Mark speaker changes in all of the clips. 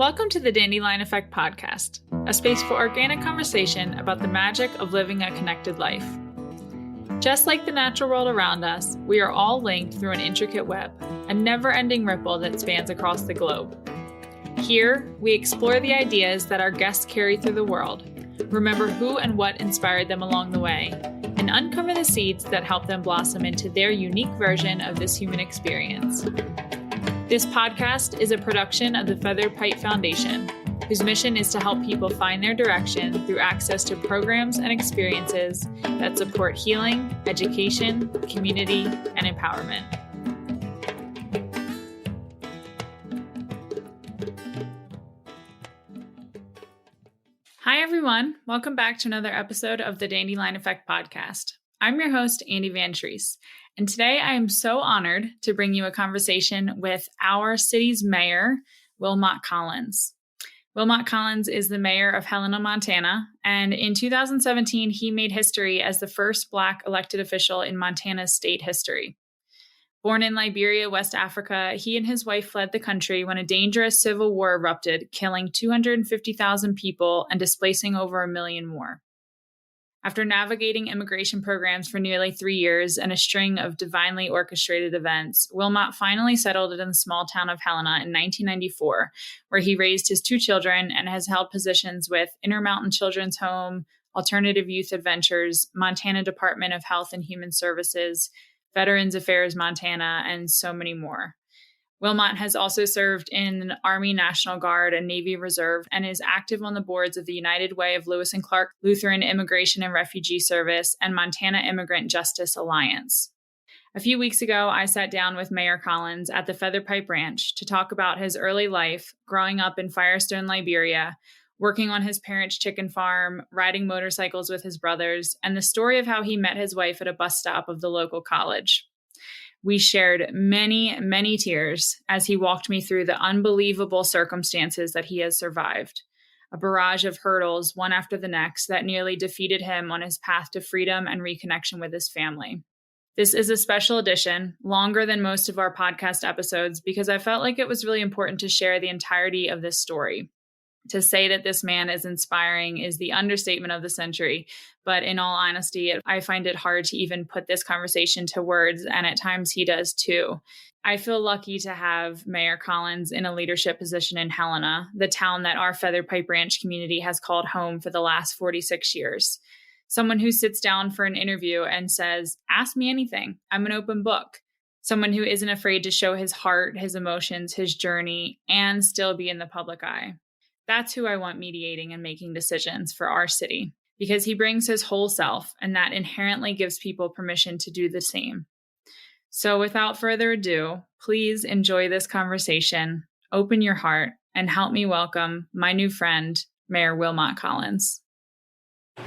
Speaker 1: Welcome to the Dandelion Effect podcast, a space for organic conversation about the magic of living a connected life. Just like the natural world around us, we are all linked through an intricate web, a never-ending ripple that spans across the globe. Here, we explore the ideas that our guests carry through the world, remember who and what inspired them along the way, and uncover the seeds that help them blossom into their unique version of this human experience. This podcast is a production of the Feathered Pipe Foundation, whose mission is to help people find their direction through access to programs and experiences that support healing, education, community, and empowerment. Hi, everyone. Welcome back to another episode of the Dandelion Effect podcast. I'm your host, Andy Van Treese, and today I am so honored to bring you a conversation with our city's mayor, Wilmot Collins. Wilmot Collins is the mayor of Helena, Montana, and in 2017, he made history as the first Black elected official in Montana's state history. Born in Liberia, West Africa, he and his wife fled the country when a dangerous civil war erupted, killing 250,000 people and displacing over 1 million more. After navigating immigration programs for nearly 3 years and a string of divinely orchestrated events, Wilmot finally settled in the small town of Helena in 1994, where he raised his 2 children and has held positions with Intermountain Children's Home, Alternative Youth Adventures, Montana Department of Health and Human Services, Veterans Affairs Montana, and so many more. Wilmot has also served in the Army National Guard and Navy Reserve and is active on the boards of the United Way of Lewis and Clark Lutheran Immigration and Refugee Service and Montana Immigrant Justice Alliance. A few weeks ago, I sat down with Mayor Collins at the Feather Pipe Ranch to talk about his early life, growing up in Firestone, Liberia, working on his parents' chicken farm, riding motorcycles with his brothers, and the story of how he met his wife at a bus stop of the local college. We shared many, many tears as he walked me through the unbelievable circumstances that he has survived, a barrage of hurdles, one after the next, that nearly defeated him on his path to freedom and reconnection with his family. This is a special edition, longer than most of our podcast episodes, because I felt like it was really important to share the entirety of this story. To say that this man is inspiring is the understatement of the century, but in all honesty, I find it hard to even put this conversation to words, and at times he does too. I feel lucky to have Mayor Collins in a leadership position in Helena, the town that our Feather Pipe Ranch community has called home for the last 46 years. Someone who sits down for an interview and says, "Ask me anything. I'm an open book." Someone who isn't afraid to show his heart, his emotions, his journey, and still be in the public eye. That's who I want mediating and making decisions for our city, because he brings his whole self, and that inherently gives people permission to do the same. So without further ado, please enjoy this conversation, open your heart, and help me welcome my new friend, Mayor Wilmot Collins.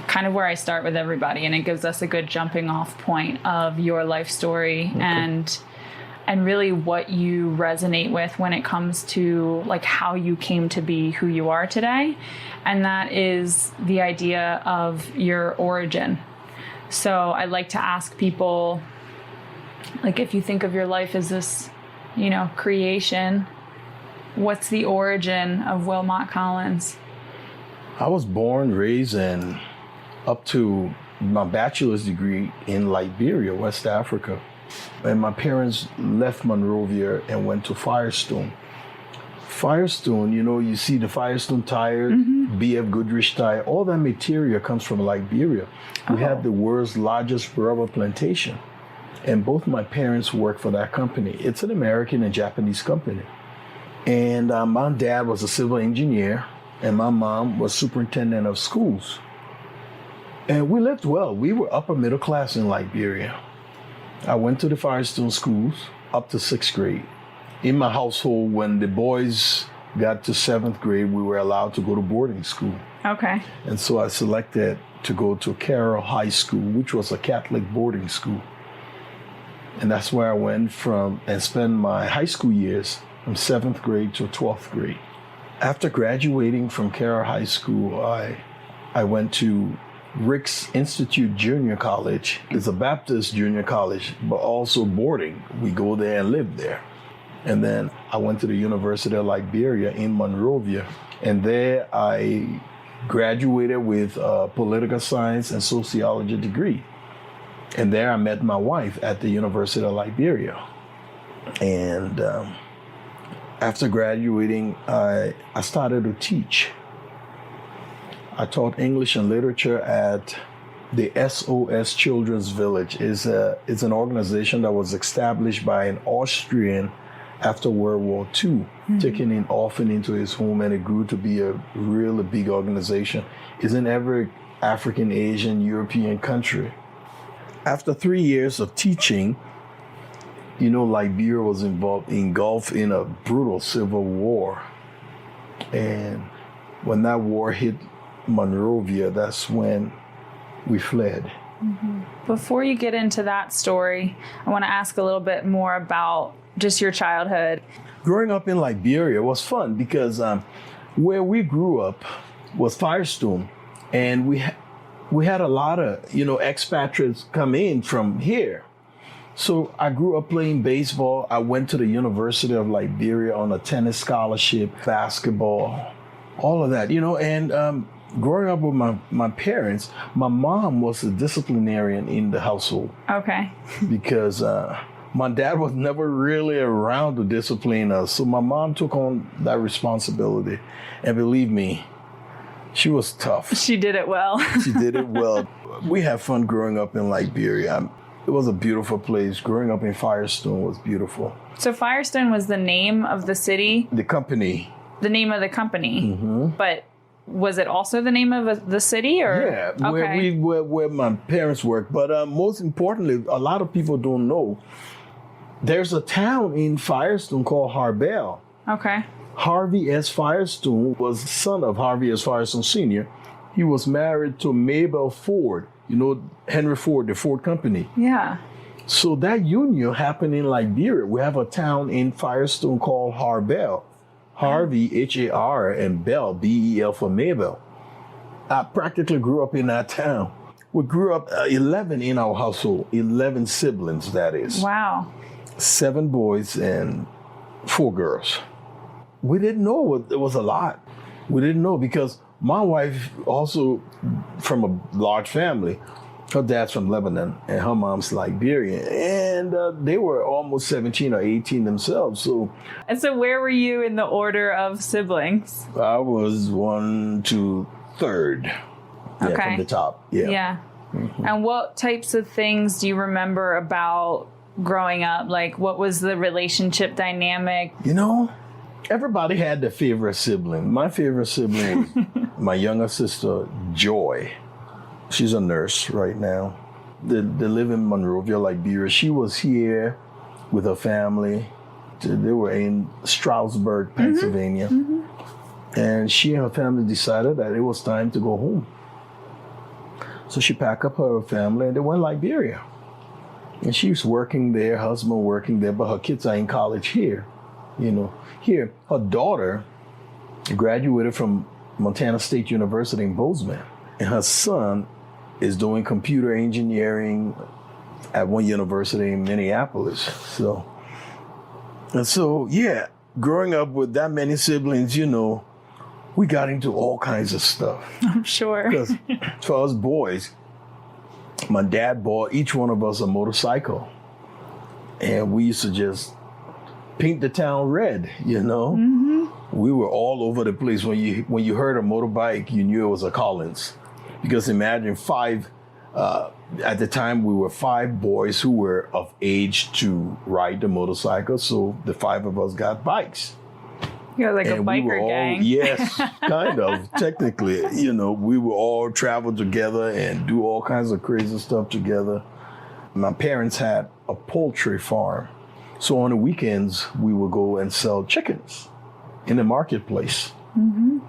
Speaker 1: Kind of where I start with everybody, and it gives us a good jumping off point of your life story and really what you resonate with when it comes to like how you came to be who you are today. And that is the idea of your origin. So I like to ask people, like, if you think of your life as this, creation, what's the origin of Wilmot Collins?
Speaker 2: I was born, raised, and up to my bachelor's degree in Liberia, West Africa. And my parents left Monrovia and went to Firestone. Firestone, you see the Firestone tire, BF Goodrich tire, all that material comes from Liberia. We have the world's largest rubber plantation. And both my parents work for that company. It's an American and Japanese company. And my dad was a civil engineer, and my mom was superintendent of schools. And we lived well. We were upper middle class in Liberia. I went to the Firestone schools up to 6th grade. In my household, when the boys got to 7th grade, we were allowed to go to boarding school.
Speaker 1: Okay.
Speaker 2: And so I selected to go to Carroll High School, which was a Catholic boarding school. And that's where I went from and spent my high school years from 7th grade to 12th grade. After graduating from Carroll High School, I went to Rick's Institute Junior College. It's a Baptist junior college, but also boarding. We go there and live there. And then I went to the University of Liberia in Monrovia. And there I graduated with a political science and sociology degree. And there I met my wife at the University of Liberia. And after graduating, I started to teach. I taught English and literature at the SOS Children's Village. It's an organization that was established by an Austrian after World War II, taking an orphan into his home, and it grew to be a really big organization. It's in every African, Asian, European country. After 3 years of teaching, Liberia was engulfed in a brutal civil war. And when that war hit Monrovia, that's when we fled.
Speaker 1: Mm-hmm. Before you get into that story, I want to ask a little bit more about just your childhood.
Speaker 2: Growing up in Liberia was fun because where we grew up was Firestone, and we had a lot of expatriates come in from here. So I grew up playing baseball. I went to the University of Liberia on a tennis scholarship, basketball, all of that, and growing up with my parents, my mom was a disciplinarian in the household.
Speaker 1: Okay.
Speaker 2: Because my dad was never really around to discipline us. So my mom took on that responsibility. And believe me, she was tough.
Speaker 1: She did it well.
Speaker 2: She did it well. We had fun growing up in Liberia. It was a beautiful place. Growing up in Firestone was beautiful.
Speaker 1: So Firestone was the name of the city?
Speaker 2: The company.
Speaker 1: The name of the company.
Speaker 2: Mm-hmm.
Speaker 1: But was it also the name of the city? Or?
Speaker 2: Yeah,
Speaker 1: okay.
Speaker 2: where my parents worked. But most importantly, a lot of people don't know, there's a town in Firestone called Harbel.
Speaker 1: Okay.
Speaker 2: Harvey S. Firestone was the son of Harvey S. Firestone Sr. He was married to Mabel Ford, Henry Ford, the Ford Company.
Speaker 1: Yeah.
Speaker 2: So that union happened in Liberia. We have a town in Firestone called Harbel. Harvey, H-A-R, and Bell, B-E-L for Mabel. I practically grew up in that town. We grew up 11 in our household, 11 siblings, that is.
Speaker 1: Wow.
Speaker 2: 7 boys and 4 girls. We didn't know it was a lot. We didn't know because my wife also from a large family. Her dad's from Lebanon and her mom's Liberian. And they were almost 17 or 18 themselves.
Speaker 1: And so where were you in the order of siblings?
Speaker 2: I was 1 to 3rd. Yeah,
Speaker 1: okay.
Speaker 2: From the top. Yeah.
Speaker 1: Yeah. Mm-hmm. And what types of things do you remember about growing up? Like, what was the relationship dynamic?
Speaker 2: Everybody had their favorite sibling. My favorite sibling was my younger sister, Joy. She's a nurse right now. They live in Monrovia, Liberia. She was here with her family. They were in Stroudsburg, Pennsylvania. Mm-hmm. And she and her family decided that it was time to go home. So she packed up her family and they went to Liberia. And she's working there, husband working there, but her kids are in college here. Here, her daughter graduated from Montana State University in Bozeman. And her son is doing computer engineering at one university in Minneapolis. So, growing up with that many siblings, we got into all kinds of stuff.
Speaker 1: I'm sure.
Speaker 2: Because for us boys, my dad bought each one of us a motorcycle. And we used to just paint the town red, Mm-hmm. We were all over the place. When you heard a motorbike, you knew it was a Collins. Because imagine 5, at the time we were 5 boys who were of age to ride the motorcycle. So the 5 of us got bikes.
Speaker 1: You're like a biker gang.
Speaker 2: Yes, kind of, technically. We would all travel together and do all kinds of crazy stuff together. My parents had a poultry farm. So on the weekends, we would go and sell chickens in the marketplace.
Speaker 1: Mm-hmm.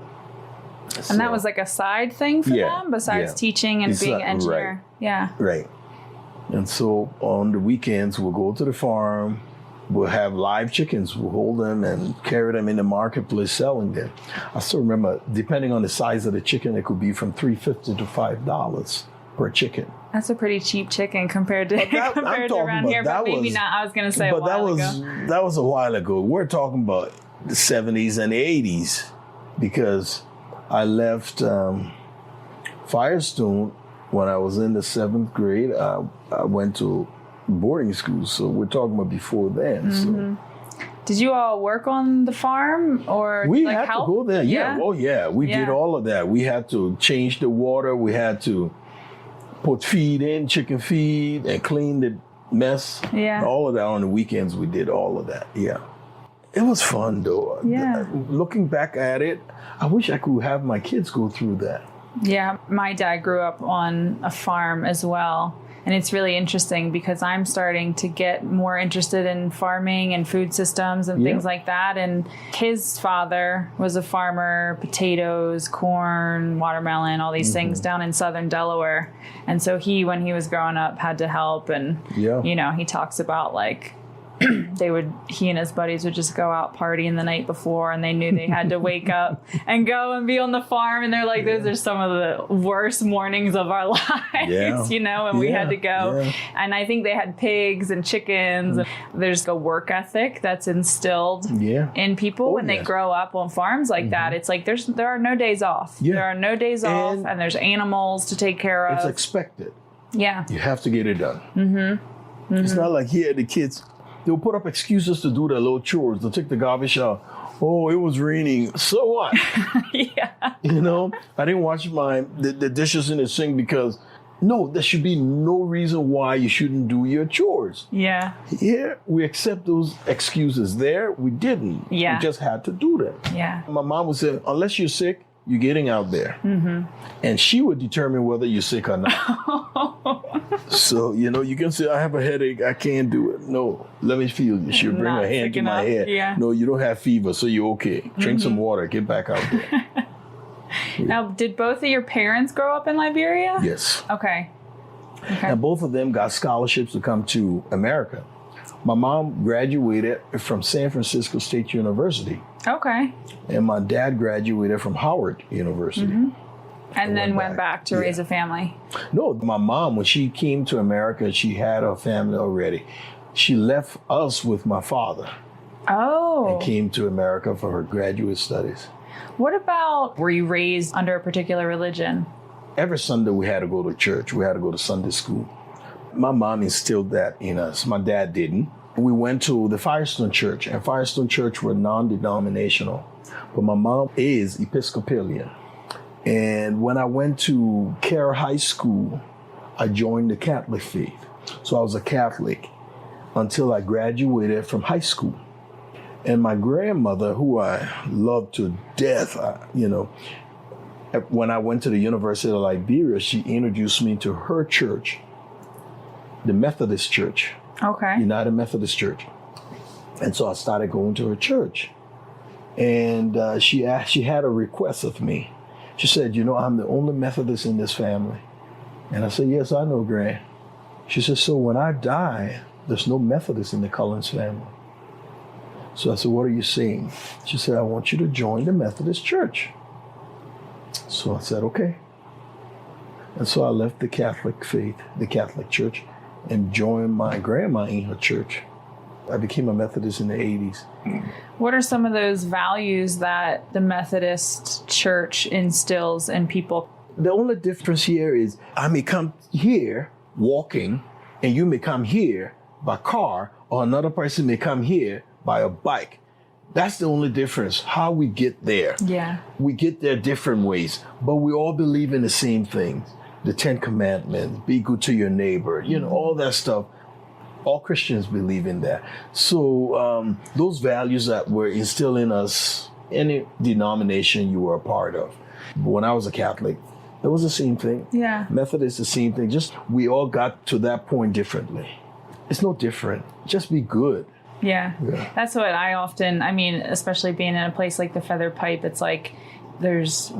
Speaker 1: And that was like a side thing for them, besides teaching and being an engineer.
Speaker 2: Right.
Speaker 1: Yeah.
Speaker 2: Right. And so on the weekends, we'll go to the farm. We'll have live chickens. We'll hold them and carry them in the marketplace, selling them. I still remember, depending on the size of the chicken, it could be from $3.50 to $5. per chicken.
Speaker 1: That's a pretty cheap chicken compared to compared to around here, but maybe not. I was going to say a while ago.
Speaker 2: That was a while ago. We're talking about the 70s and 80s because I left Firestone when I was in the 7th grade. I went to boarding school, so we're talking about before then.
Speaker 1: Mm-hmm. So. Did you all work on the farm or
Speaker 2: we
Speaker 1: like
Speaker 2: had
Speaker 1: help?
Speaker 2: to go there? Yeah. Oh yeah, we did all of that. We had to change the water. We had to put feed in, chicken feed, and clean the mess.
Speaker 1: Yeah.
Speaker 2: All of that on the weekends. We did all of that. Yeah. It was fun though.
Speaker 1: Yeah.
Speaker 2: Looking back at it, I wish I could have my kids go through that.
Speaker 1: Yeah. My dad grew up on a farm as well. And it's really interesting because I'm starting to get more interested in farming and food systems and things like that. And his father was a farmer, potatoes, corn, watermelon, all these things down in southern Delaware. And so he, when he was growing up, had to help. And, you know, he talks about like, he and his buddies would just go out partying the night before, and they knew they had to wake up and go and be on the farm. And they're like, those are some of the worst mornings of our lives, you know, and we had to go. Yeah. And I think they had pigs and chickens. And there's a work ethic that's instilled in people when they grow up on farms like that. It's like there are no days off. There are no days off, and there's animals to take care of.
Speaker 2: It's expected.
Speaker 1: Yeah.
Speaker 2: You have to get it done. It's not like here the kids... They'll put up excuses to do their little chores. They'll take the garbage out. Oh, it was raining. So what? You know, I didn't wash the dishes in the sink because, no, there should be no reason why you shouldn't do your chores. Yeah. Here, we accept those excuses. There, we didn't. Yeah. We just had to do them. Yeah. My mom would say, unless you're sick, you're getting out there. And she would determine whether you're sick or not. So, you know, you can say, I have a headache, I can't do it. No, let me feel you. She'll bring her hand to my head. Yeah. No, you don't have fever, so you're okay. Drink some water, get back out there.
Speaker 1: Now, did both of your parents grow up in Liberia?
Speaker 2: Yes.
Speaker 1: Okay.
Speaker 2: And both of them got scholarships to come to America. My mom graduated from San Francisco State University. Okay. And my dad graduated from Howard University.
Speaker 1: And then went back to raise a family.
Speaker 2: No, my mom, when she came to America, she had her family already. She left us with my father. Oh. And came to America for her graduate studies.
Speaker 1: What about, were you raised under a particular religion?
Speaker 2: Every Sunday we had to go to church. We had to go to Sunday school. My mom instilled that in us. My dad didn't. We went to the Firestone Church, and Firestone Church were non-denominational. But my mom is Episcopalian. And when I went to Carroll High School, I joined the Catholic faith. So I was a Catholic until I graduated from high school. And my grandmother, who I loved to death, you know, when I went to the University of Liberia, she introduced me to her church, the Methodist Church. Okay. United Methodist Church. And so I started going to her church. And she had a request of me. She said, you know, I'm the only Methodist in this family. And I said, yes, I know, Gran. She said, so when I die, there's no Methodist in the Collins family. So I said, what are you saying? She said, I want you to join the Methodist Church. So I said, okay. And so I left the Catholic faith, the Catholic Church, and joined my grandma in her church. I became a Methodist in the 80s.
Speaker 1: What are some of those values that the Methodist Church instills in people?
Speaker 2: The only difference here is I may come here walking, and you may come here by car, or another person may come here by a bike. That's the only difference, how we get there. Yeah. We get there different ways, but we all believe in the same things. The 10 Commandments, be good to your neighbor, you know, all that stuff. All Christians believe in that. So those values that were instilled in us, any denomination you were a part of. But when I was a Catholic, it was the same thing. Yeah. Methodist, the same thing. Just we all got to that point differently. It's no different. Just be good.
Speaker 1: Yeah. That's what I mean, especially being in a place like the Feather Pipe, it's like there's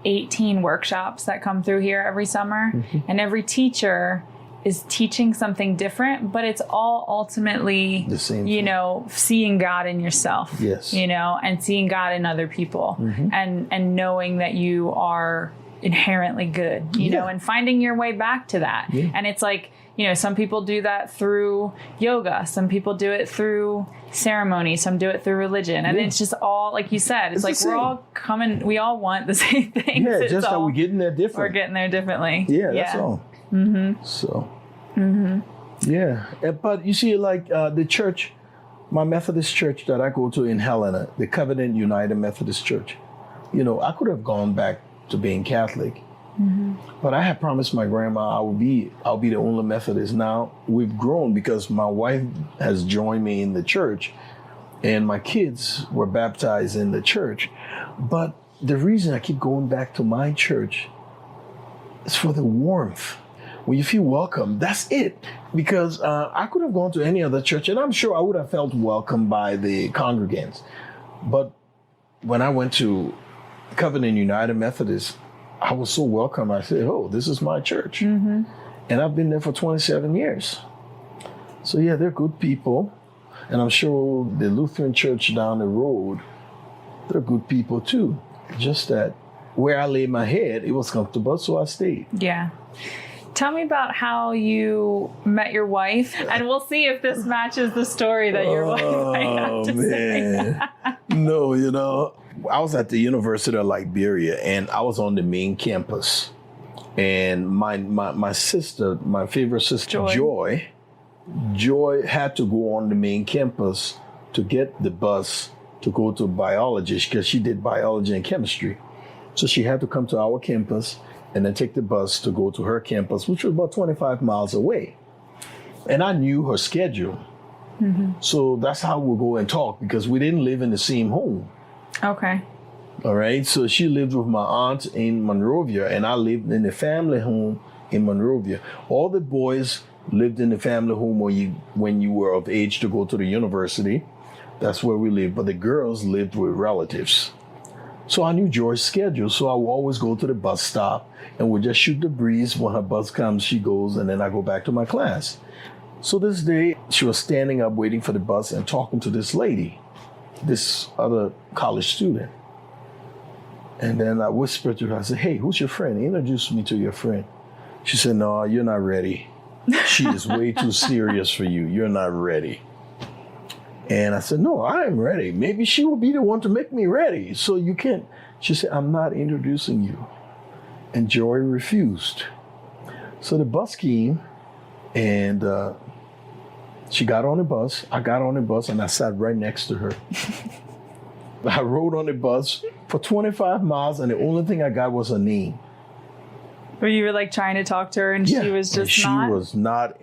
Speaker 1: 18 workshops that come through here every summer. And every teacher is teaching something different, but it's all ultimately the same thing. You know, seeing God in yourself. Yes. You know, and seeing God in other people, and knowing that you are inherently good, you know, and finding your way back to that. Yeah. And it's like, you know, some people do that through yoga. Some people do it through ceremony. Some do it through religion. And it's just all, like you said, it's like we're all we all want the same things.
Speaker 2: Yeah, just that we're getting there different.
Speaker 1: We're getting there differently.
Speaker 2: Yeah, that's all. Mm-hmm. So, yeah. But you see, like the church, my Methodist church that I go to in Helena, the Covenant United Methodist Church, you know, I could have gone back to being Catholic. But I had promised my grandma I'll be the only Methodist. Now we've grown because my wife has joined me in the church and my kids were baptized in the church. But the reason I keep going back to my church is for the warmth. When you feel welcome, that's it. Because I could have gone to any other church and I'm sure I would have felt welcomed by the congregants. But when I went to Covenant United Methodist, I was so welcome. I said, oh, this is my church. And I've been there for 27 years. So yeah, they're good people. And I'm sure the Lutheran church down the road, they're good people too. Just that where I laid my head, it was comfortable, so I stayed. Yeah.
Speaker 1: Tell me about how you met your wife, and we'll see if this matches the story that your wife might have to say.
Speaker 2: No, you know, I was at the University of Liberia, and I was on the main campus. And my sister, my favorite sister, Joy had to go on the main campus to get the bus to go to biology because she did biology and chemistry. So she had to come to our campus and then take the bus to go to her campus, which was about 25 miles away. And I knew her schedule. So that's how we'll go and talk because we didn't live in the same home. Okay. All right. So she lived with my aunt in Monrovia and I lived in the family home in Monrovia. All the boys lived in the family home when you were of age to go to the university. That's where we lived. But the girls lived with relatives. So I knew Joy's schedule. So I would always go to the bus stop and we'd just shoot the breeze. When her bus comes, she goes, and then I go back to my class. So this day, she was standing up waiting for the bus and talking to this lady, this other college student. And then I whispered to her, I said, hey, who's your friend? Introduce me to your friend. She said, no, you're not ready. She is way too serious for you. You're not ready. And I said, no, I am ready. Maybe she will be the one to make me ready. So you can't. She said, I'm not introducing you. And Joy refused. So the bus came and she got on the bus. I got on the bus and I sat right next to her. I rode on the bus for 25 miles and the only thing I got was her name.
Speaker 1: But you were like trying to talk to her and she was just
Speaker 2: she was not.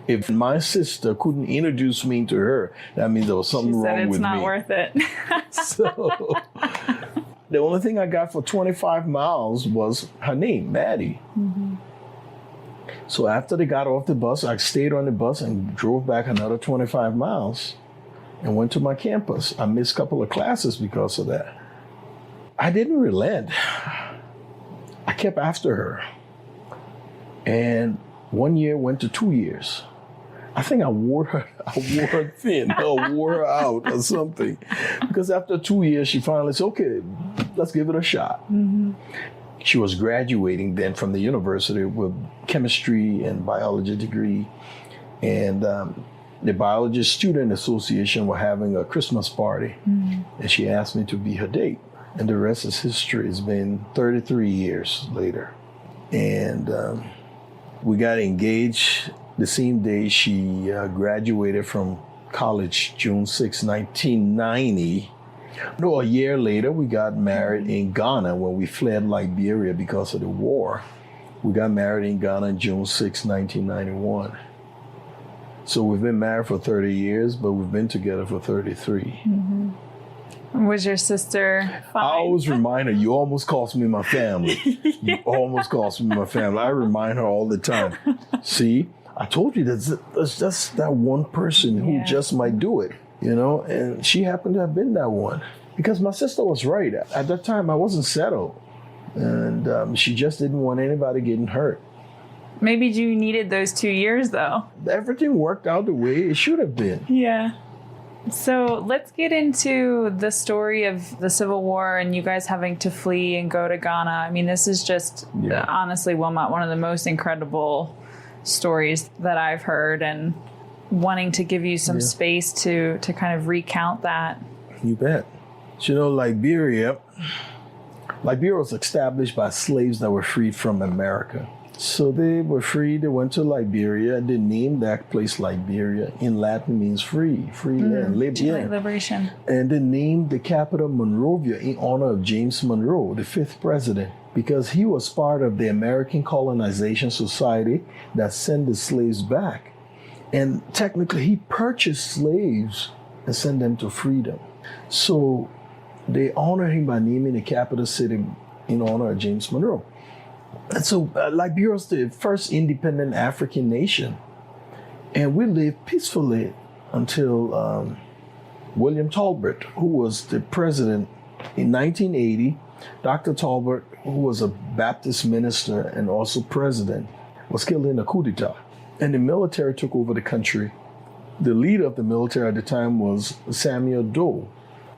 Speaker 2: If my sister couldn't introduce me to her, that means there was something wrong with me. She said it's not
Speaker 1: worth it.
Speaker 2: So the only thing I got for 25 miles was her name, Maddie. So after they got off the bus, I stayed on the bus and drove back another 25 miles and went to my campus. I missed a couple of classes because of that. I didn't relent. I kept after her. And 1 year went to 2 years. I think I wore her thin, or wore her out or something. Because after 2 years, she finally said, okay, let's give it a shot. She was graduating then from the university with chemistry and biology degree. And the Biology Student Association were having a Christmas party. And she asked me to be her date. And the rest is history. It's been 33 years later. And we got engaged the same day she graduated from college, June 6, 1990. No, a year later, we got married in Ghana when we fled Liberia because of the war. We got married in Ghana on June 6, 1991. So we've been married for 30 years, but we've been together for 33.
Speaker 1: Was your sister fine? I
Speaker 2: always remind her, you almost cost me my family. You almost cost me my family. I remind her all the time. See, I told you there's just that one person who just might do it, you know, and she happened to have been that one. Because my sister was right. At that time, I wasn't settled. And she just didn't want anybody getting hurt.
Speaker 1: Maybe you needed those 2 years, though.
Speaker 2: Everything worked out the way it should have been.
Speaker 1: Yeah. So let's get into the story of the Civil War and you guys having to flee and go to Ghana. I mean, this is just, honestly, Wilmot, one of the most incredible stories that I've heard, and wanting to give you some space to kind of recount that.
Speaker 2: You bet. You know, Liberia was established by slaves that were freed from America. So they were free, they went to Liberia, and they named that place Liberia. In Latin means free land,
Speaker 1: liberation.
Speaker 2: And they named the capital Monrovia in honor of James Monroe, the 5th president, because he was part of the American Colonization Society that sent the slaves back. And technically, he purchased slaves and sent them to freedom. So they honor him by naming the capital city in honor of James Monroe. And so Liberia was the first independent African nation. And we lived peacefully until William Talbot, who was the president in 1980. Dr. Talbot, who was a Baptist minister and also president, was killed in a coup d'etat. And the military took over the country. The leader of the military at the time was Samuel Doe.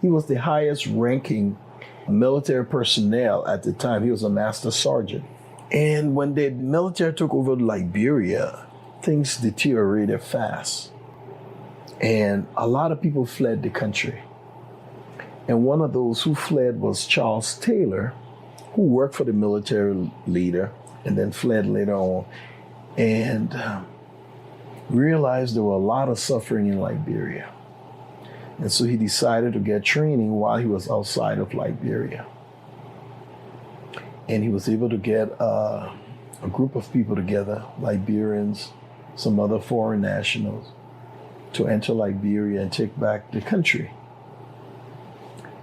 Speaker 2: He was the highest ranking military personnel at the time. He was a master sergeant. And when the military took over Liberia, things deteriorated fast. And a lot of people fled the country. And one of those who fled was Charles Taylor, who worked for the military leader and then fled later on. And realized there were a lot of suffering in Liberia. And so he decided to get training while he was outside of Liberia. And he was able to get a group of people together, Liberians, some other foreign nationals, to enter Liberia and take back the country.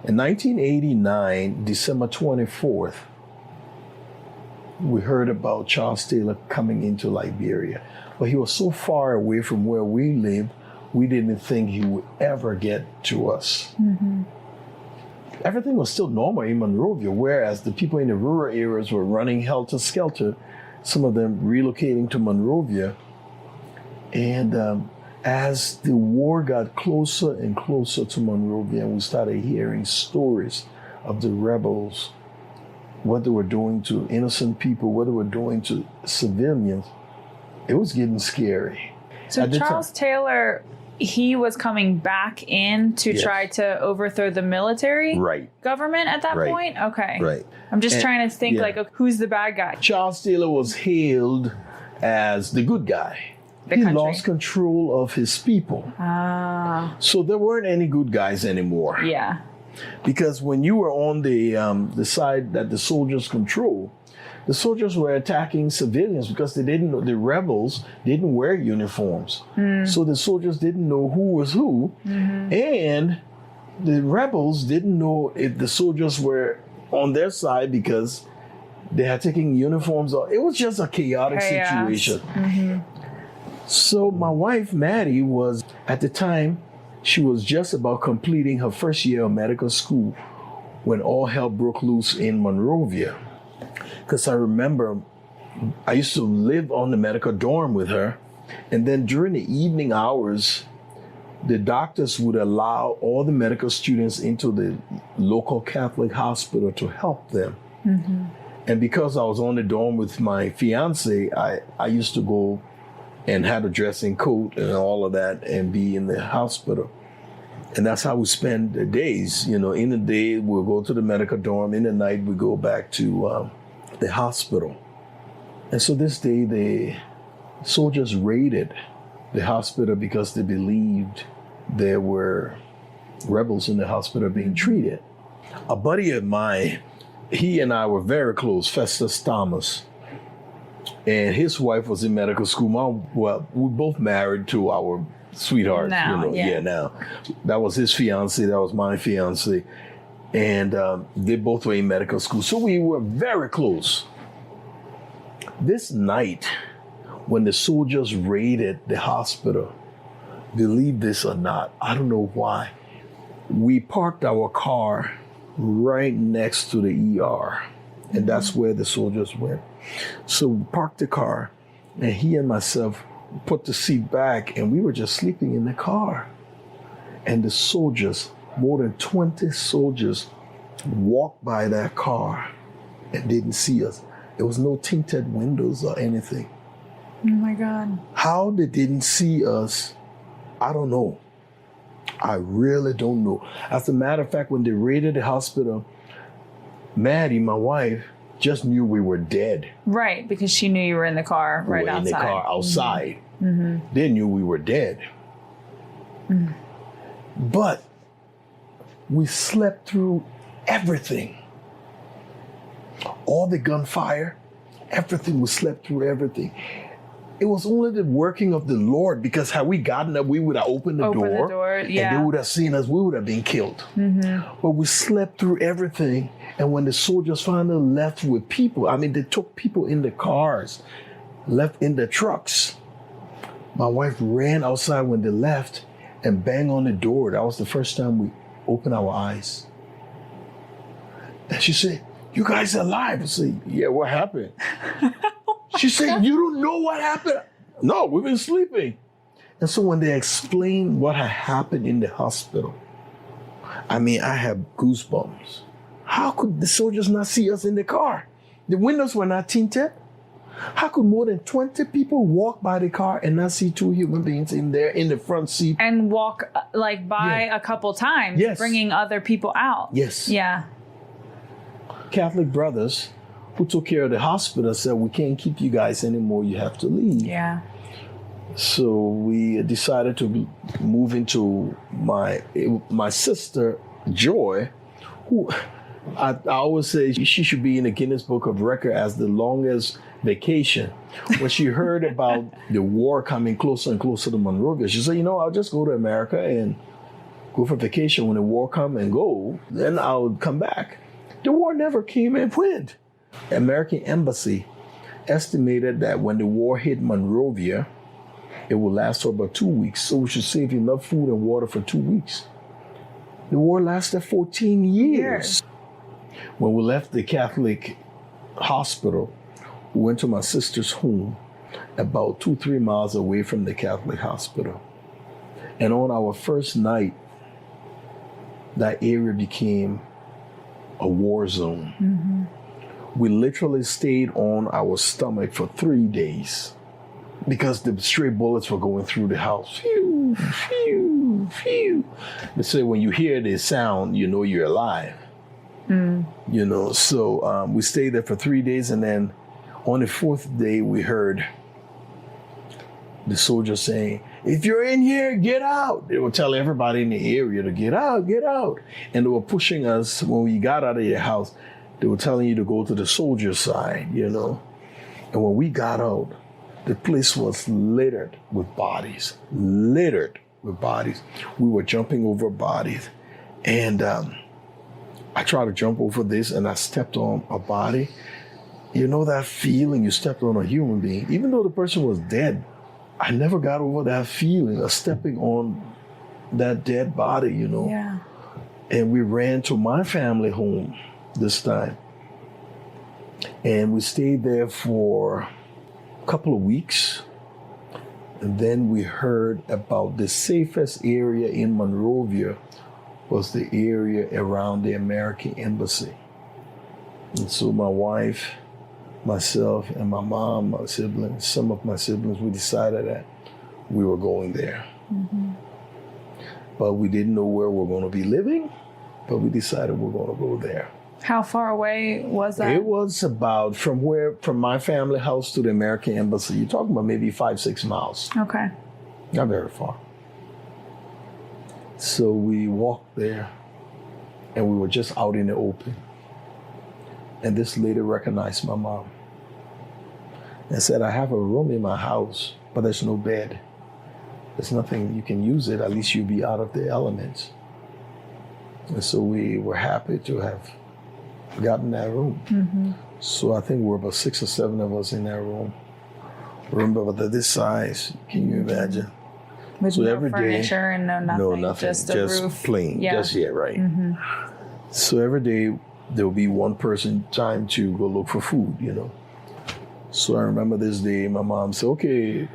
Speaker 2: In 1989, December 24th, we heard about Charles Taylor coming into Liberia. But he was so far away from where we lived, we didn't think he would ever get to us. Mm-hmm. Everything was still normal in Monrovia, whereas the people in the rural areas were running helter-skelter, some of them relocating to Monrovia. And as the war got closer and closer to Monrovia, we started hearing stories of the rebels, what they were doing to innocent people, what they were doing to civilians. It was getting scary.
Speaker 1: So Charles Taylor, he was coming back in to try to overthrow the military government at that point? Okay.
Speaker 2: Right.
Speaker 1: I'm just trying to think, who's the bad guy?
Speaker 2: Charles Taylor was hailed as the good guy. He lost control of his people. So there weren't any good guys anymore.
Speaker 1: Yeah.
Speaker 2: Because when you were on the side that the soldiers control, the soldiers were attacking civilians because they didn't know, the rebels didn't wear uniforms. So the soldiers didn't know who was who. Mm-hmm. And the rebels didn't know if the soldiers were on their side because they had taken uniforms off. It was just a chaotic situation. Mm-hmm. So my wife, Maddie, was, at the time, she was just about completing her first year of medical school when all hell broke loose in Monrovia. Because I remember I used to live on the medical dorm with her. And then during the evening hours, the doctors would allow all the medical students into the local Catholic hospital to help them. Mm-hmm. And because I was on the dorm with my fiance, I used to go and had a dressing coat and all of that and be in the hospital. And that's how we spend the days. You know, in the day, we'll go to the medical dorm. In the night, we go back to the hospital. And so this day, the soldiers raided the hospital because they believed there were rebels in the hospital being treated. A buddy of mine, he and I were very close, Festus Thomas. And his wife was in medical school. Well, we both married to our sweetheart.
Speaker 1: Now.
Speaker 2: That was his fiance. That was my fiance. And they both were in medical school. So we were very close. This night, when the soldiers raided the hospital, believe this or not, I don't know why, we parked our car right next to the ER. And that's where the soldiers went. So we parked the car, and he and myself put the seat back, and we were just sleeping in the car. And the soldiers, more than 20 soldiers, walked by that car and didn't see us. There was no tinted windows or anything.
Speaker 1: Oh my God.
Speaker 2: How they didn't see us, I don't know. I really don't know. As a matter of fact, when they raided the hospital, Maddie, my wife, just knew we were dead.
Speaker 1: Right, because she knew you were in the car right outside.
Speaker 2: In the car outside.
Speaker 1: Mm-hmm.
Speaker 2: They knew we were dead. Mm. But we slept through everything. All the gunfire, everything, we slept through everything. It was only the working of the Lord, because had we gotten up, we would have opened the door,
Speaker 1: yeah.
Speaker 2: and they would have seen us, we would have been killed. Mm-hmm. But we slept through everything. And when the soldiers finally left with people, I mean, they took people in the cars, left in the trucks. My wife ran outside when they left and banged on the door. That was the first time we opened our eyes. And she said, "You guys are alive." I said, "Yeah, what happened?" She said, "You don't know what happened?" "No, we've been sleeping." And so when they explained what had happened in the hospital, I mean, I have goosebumps. How could the soldiers not see us in the car? The windows were not tinted. How could more than 20 people walk by the car and not see two human beings in there in the front seat?
Speaker 1: And walk by a couple times, bringing other people out.
Speaker 2: Yes.
Speaker 1: Yeah.
Speaker 2: Catholic brothers who took care of the hospital said, "We can't keep you guys anymore. You have to leave."
Speaker 1: Yeah.
Speaker 2: So we decided to move into my sister, Joy, who I always say she should be in the Guinness Book of Record as the longest vacation. When she heard about the war coming closer and closer to Monrovia, she said, "I'll just go to America and go for vacation. When the war come and go, then I'll come back." The war never came and went. The American Embassy estimated that when the war hit Monrovia, it would last for about 2 weeks. So we should save enough food and water for 2 weeks. The war lasted 14 years. When we left the Catholic hospital, we went to my sister's home about 2-3 miles away from the Catholic hospital. And on our first night, that area became a war zone. Mm-hmm. We literally stayed on our stomach for 3 days because the stray bullets were going through the house. Phew, phew, phew. They say when you hear the sound, you know you're alive. Mm. So we stayed there for 3 days, and then on the 4th day, we heard the soldiers saying, "If you're in here, get out." They would tell everybody in the area to get out, get out. And they were pushing us when we got out of your house. They were telling you to go to the soldier side, And when we got out, the place was littered with bodies, We were jumping over bodies. And I tried to jump over this, and I stepped on a body. You know that feeling you stepped on a human being? Even though the person was dead, I never got over that feeling of stepping on that dead body,
Speaker 1: Yeah.
Speaker 2: And we ran to my family home this time. And we stayed there for a couple of weeks. And then we heard about the safest area in Monrovia was the area around the American Embassy. And so my wife, myself, and my mom, my siblings, some of my siblings, we decided that we were going there. Mm-hmm. But we didn't know where we were going to be living, but we decided we were going to go there.
Speaker 1: How far away was that?
Speaker 2: It was about from my family house to the American Embassy. You're talking about maybe 5-6 miles.
Speaker 1: Okay.
Speaker 2: Not very far. So we walked there, and we were just out in the open. And this lady recognized my mom and said, "I have a room in my house, but there's no bed. There's nothing, you can use it, at least you'll be out of the elements." And so we were happy to have gotten that room. Mm-hmm. So I think we were about 6 or 7 of us in that room. Room about this size, can you imagine?
Speaker 1: With no furniture and no nothing.
Speaker 2: No, nothing.
Speaker 1: Just a roof.
Speaker 2: Plain.
Speaker 1: Yeah.
Speaker 2: Right.
Speaker 1: Mm-hmm.
Speaker 2: So every day there will be one person time to go look for food, So I remember this day, my mom said, "Okay,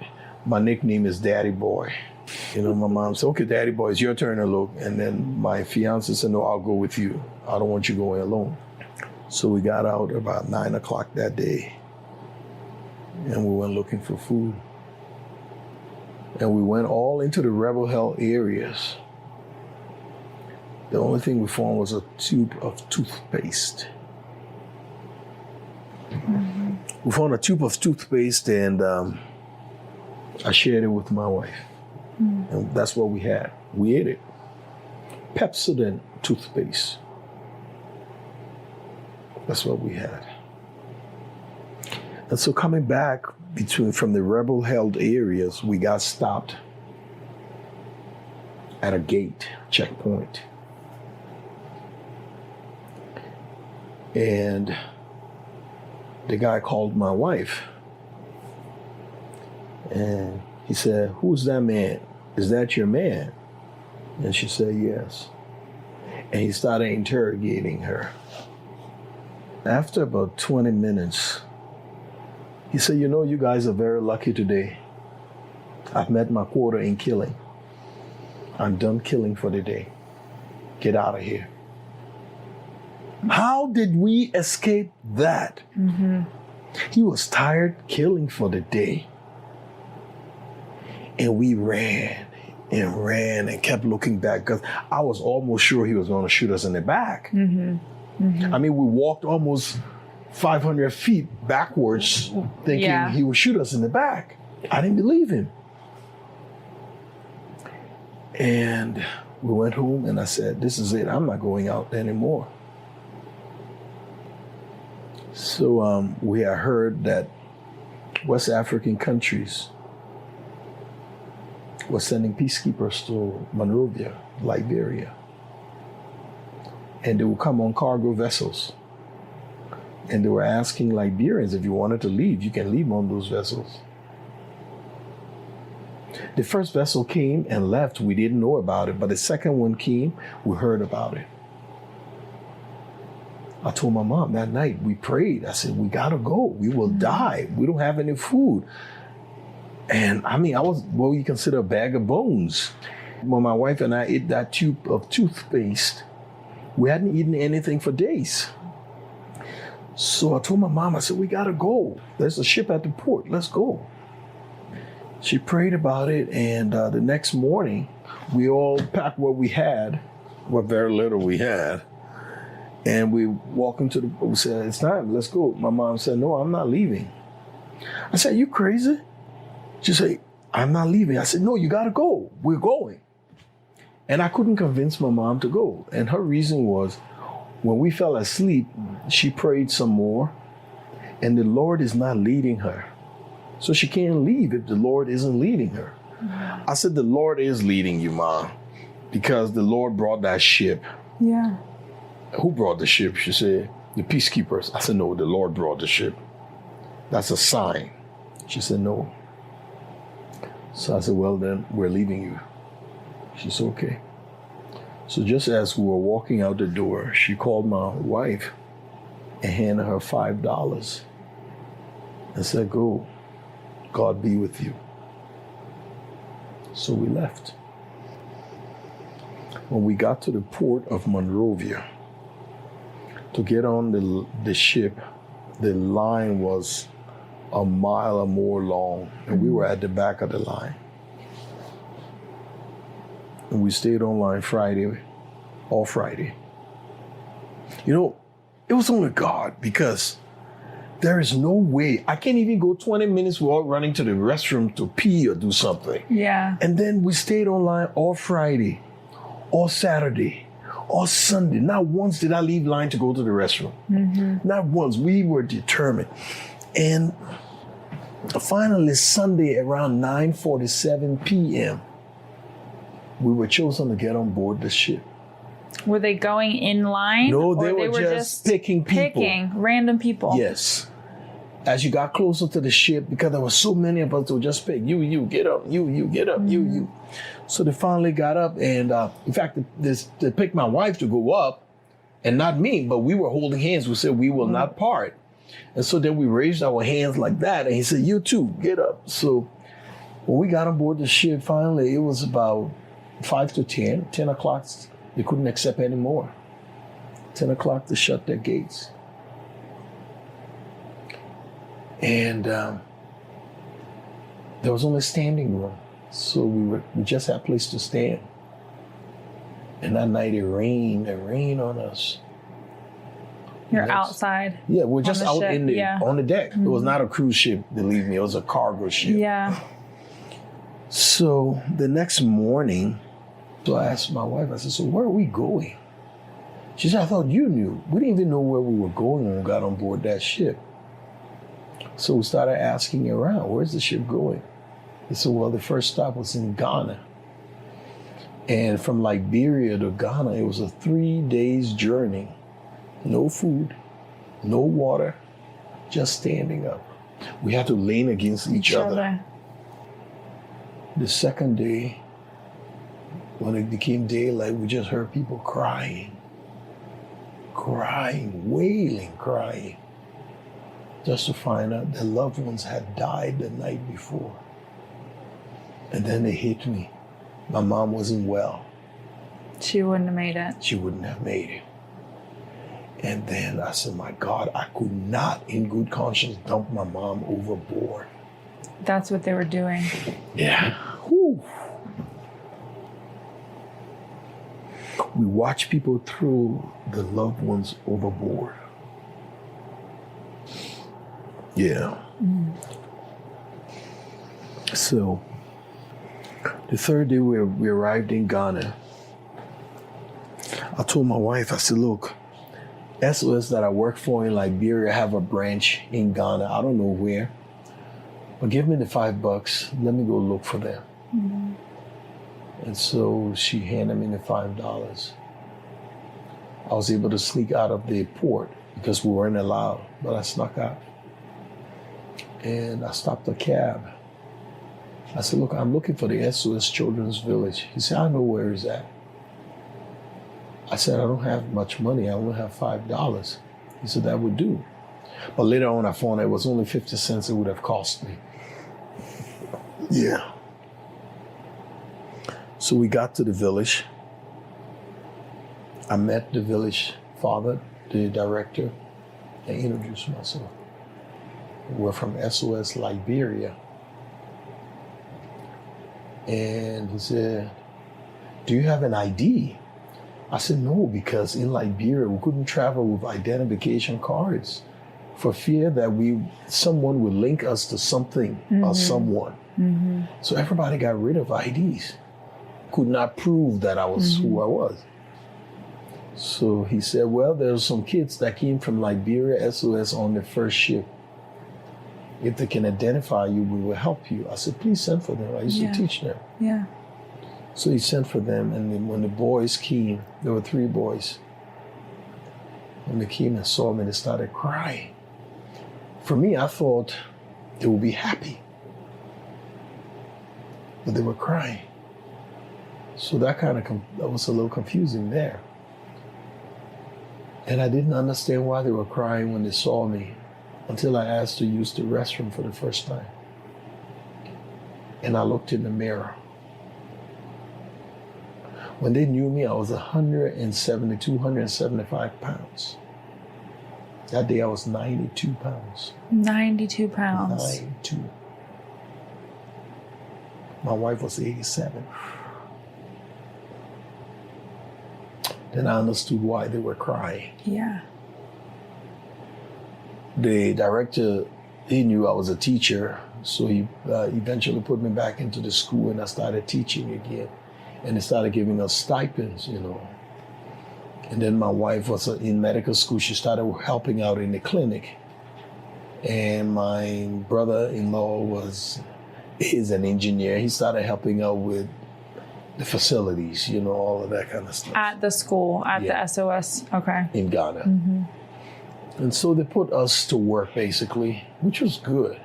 Speaker 2: my nickname is Daddy Boy." My mom said, okay, daddy boy, it's your turn to look. And then my fiance said, no, I'll go with you. I don't want you going alone. So we got out about 9 o'clock that day and we went looking for food. And we went all into the rebel held areas. The only thing we found was a tube of toothpaste. Mm-hmm. We found a tube of toothpaste and I shared it with my wife. Mm-hmm. And that's what we had. We ate it. Pepsodent toothpaste. That's what we had. And so coming back from the rebel held areas, we got stopped at a gate, checkpoint. And the guy called my wife and he said, who's that man? Is that your man? And she said, yes. And he started interrogating her. After about 20 minutes, he said, you guys are very lucky today. I've met my quota in killing. I'm done killing for the day. Get out of here. How did we escape that? Mm-hmm. He was tired killing for the day. And we ran and kept looking back because I was almost sure he was going to shoot us in the back. Mm-hmm. Mm-hmm. I mean, we walked almost 500 feet backwards thinking he would shoot us in the back. I didn't believe him. And we went home and I said, this is it. I'm not going out anymore. So we had heard that West African countries were sending peacekeepers to Monrovia, Liberia. And they would come on cargo vessels. And they were asking Liberians, if you wanted to leave, you can leave on those vessels. The first vessel came and left. We didn't know about it. But the second one came, we heard about it. I told my mom that night, we prayed. I said, we gotta go. We will die. We don't have any food. And I mean, I was what you consider a bag of bones. When my wife and I ate that tube of toothpaste, we hadn't eaten anything for days. So I told my mom, I said, we gotta go. There's a ship at the port. Let's go. She prayed about it. And the next morning, we all packed what we had, what very little we had. And we walked into we said, it's time, let's go. My mom said, no, I'm not leaving. I said, you crazy? She said, I'm not leaving. I said, no, you gotta go. We're going. And I couldn't convince my mom to go. And her reason was, when we fell asleep, she prayed some more, and the Lord is not leading her. So she can't leave if the Lord isn't leading her. I said, the Lord is leading you, Mom, because the Lord brought that ship.
Speaker 1: Yeah.
Speaker 2: Who brought the ship? She said, the peacekeepers. I said, no, the Lord brought the ship. That's a sign. She said, no. So I said, well, then we're leaving you. She said, okay. So just as we were walking out the door, she called my wife and handed her $5 and said, go, God be with you. So we left. When we got to the port of Monrovia, to get on the ship, the line was a mile or more long, and we were at the back of the line. And we stayed online all Friday. It was only God, because there is no way. I can't even go 20 minutes without running to the restroom to pee or do something.
Speaker 1: Yeah.
Speaker 2: And then we stayed online all Friday, all Saturday, all Sunday. Not once did I leave line to go to the restroom. Mm-hmm. Not once. We were determined. And finally, Sunday around 9:47 p.m., we were chosen to get on board the ship.
Speaker 1: Were they going in line?
Speaker 2: No, they were just picking people.
Speaker 1: Picking random people.
Speaker 2: Yes. As you got closer to the ship, because there were so many of us, they would just pick, you, get up, you, get up, you. So they finally got up, and in fact, they picked my wife to go up, and not me, but we were holding hands. We said, we will not part. And so then we raised our hands like that, and he said, you too, get up. So When we got on board the ship, finally, it was about 5 to 10 o'clock. They couldn't accept any more. 10 o'clock to shut their gates. And there was only standing room. So we just had a place to stand. And that night it rained on us.
Speaker 1: You're outside.
Speaker 2: Yeah, we're just out
Speaker 1: ship.
Speaker 2: On the deck.
Speaker 1: Mm-hmm.
Speaker 2: It was not a cruise ship, believe me, it was a cargo ship.
Speaker 1: Yeah.
Speaker 2: So the next morning, so I asked my wife, I said, so where are we going? She said, I thought you knew. We didn't even know where we were going when we got on board that ship. So we started asking around, where's the ship going? They said, well, the first stop was in Ghana. And from Liberia to Ghana, it was a 3 days journey. No food, no water, just standing up. We had to lean against each other. The second day, when it became daylight, we just heard people crying, wailing, crying, just to find out their loved ones had died the night before. And then it hit me. My mom wasn't well.
Speaker 1: She wouldn't have made it.
Speaker 2: She wouldn't have made it. And then I said, my God, I could not in good conscience dump my mom overboard.
Speaker 1: That's what they were doing.
Speaker 2: Yeah. Whew. We watch people throw the loved ones overboard. Yeah. Mm. So the third day we arrived in Ghana, I told my wife, I said, look, SOS that I work for in Liberia have a branch in Ghana. I don't know where. But give me the $5. Let me go look for them. Mm-hmm. And so she handed me the $5. I was able to sneak out of the port because we weren't allowed, but I snuck out. And I stopped a cab. I said, look, I'm looking for the SOS Children's Village. He said, I know where it's at. I said, I don't have much money. I only have $5. He said, that would do. But later on, I found out it was only 50 cents it would have cost me. Yeah. So we got to the village. I met the village father, the director, and introduced myself. We're from SOS Liberia. And he said, do you have an ID? I said, no, because in Liberia, we couldn't travel with identification cards for fear that someone would link us to something or someone. Mm-hmm. So everybody got rid of IDs. Could not prove that I was who I was. So he said, well, there's some kids that came from Liberia SOS on the first ship. If they can identify you, we will help you. I said, please send for them. I used to teach them. Yeah. So he sent for them, and then when the boys came, there were 3 boys. When they came and saw me, they started crying. For me, I thought they would be happy. But they were crying. So that was a little confusing there. And I didn't understand why they were crying when they saw me until I asked to use the restroom for the first time. And I looked in the mirror. When they knew me, I was 175 pounds. That day I was 92 pounds.
Speaker 1: 92 pounds.
Speaker 2: 92. My wife was 87. Then I understood why they were crying.
Speaker 1: Yeah.
Speaker 2: The director, he knew I was a teacher, so he eventually put me back into the school and I started teaching again. And they started giving us stipends, And then my wife was in medical school. She started helping out in the clinic. And my brother-in-law is an engineer. He started helping out with the facilities, all of that kind of stuff.
Speaker 1: At the school, the SOS, okay.
Speaker 2: In Ghana. Mm-hmm. And so they put us to work, basically, which was good.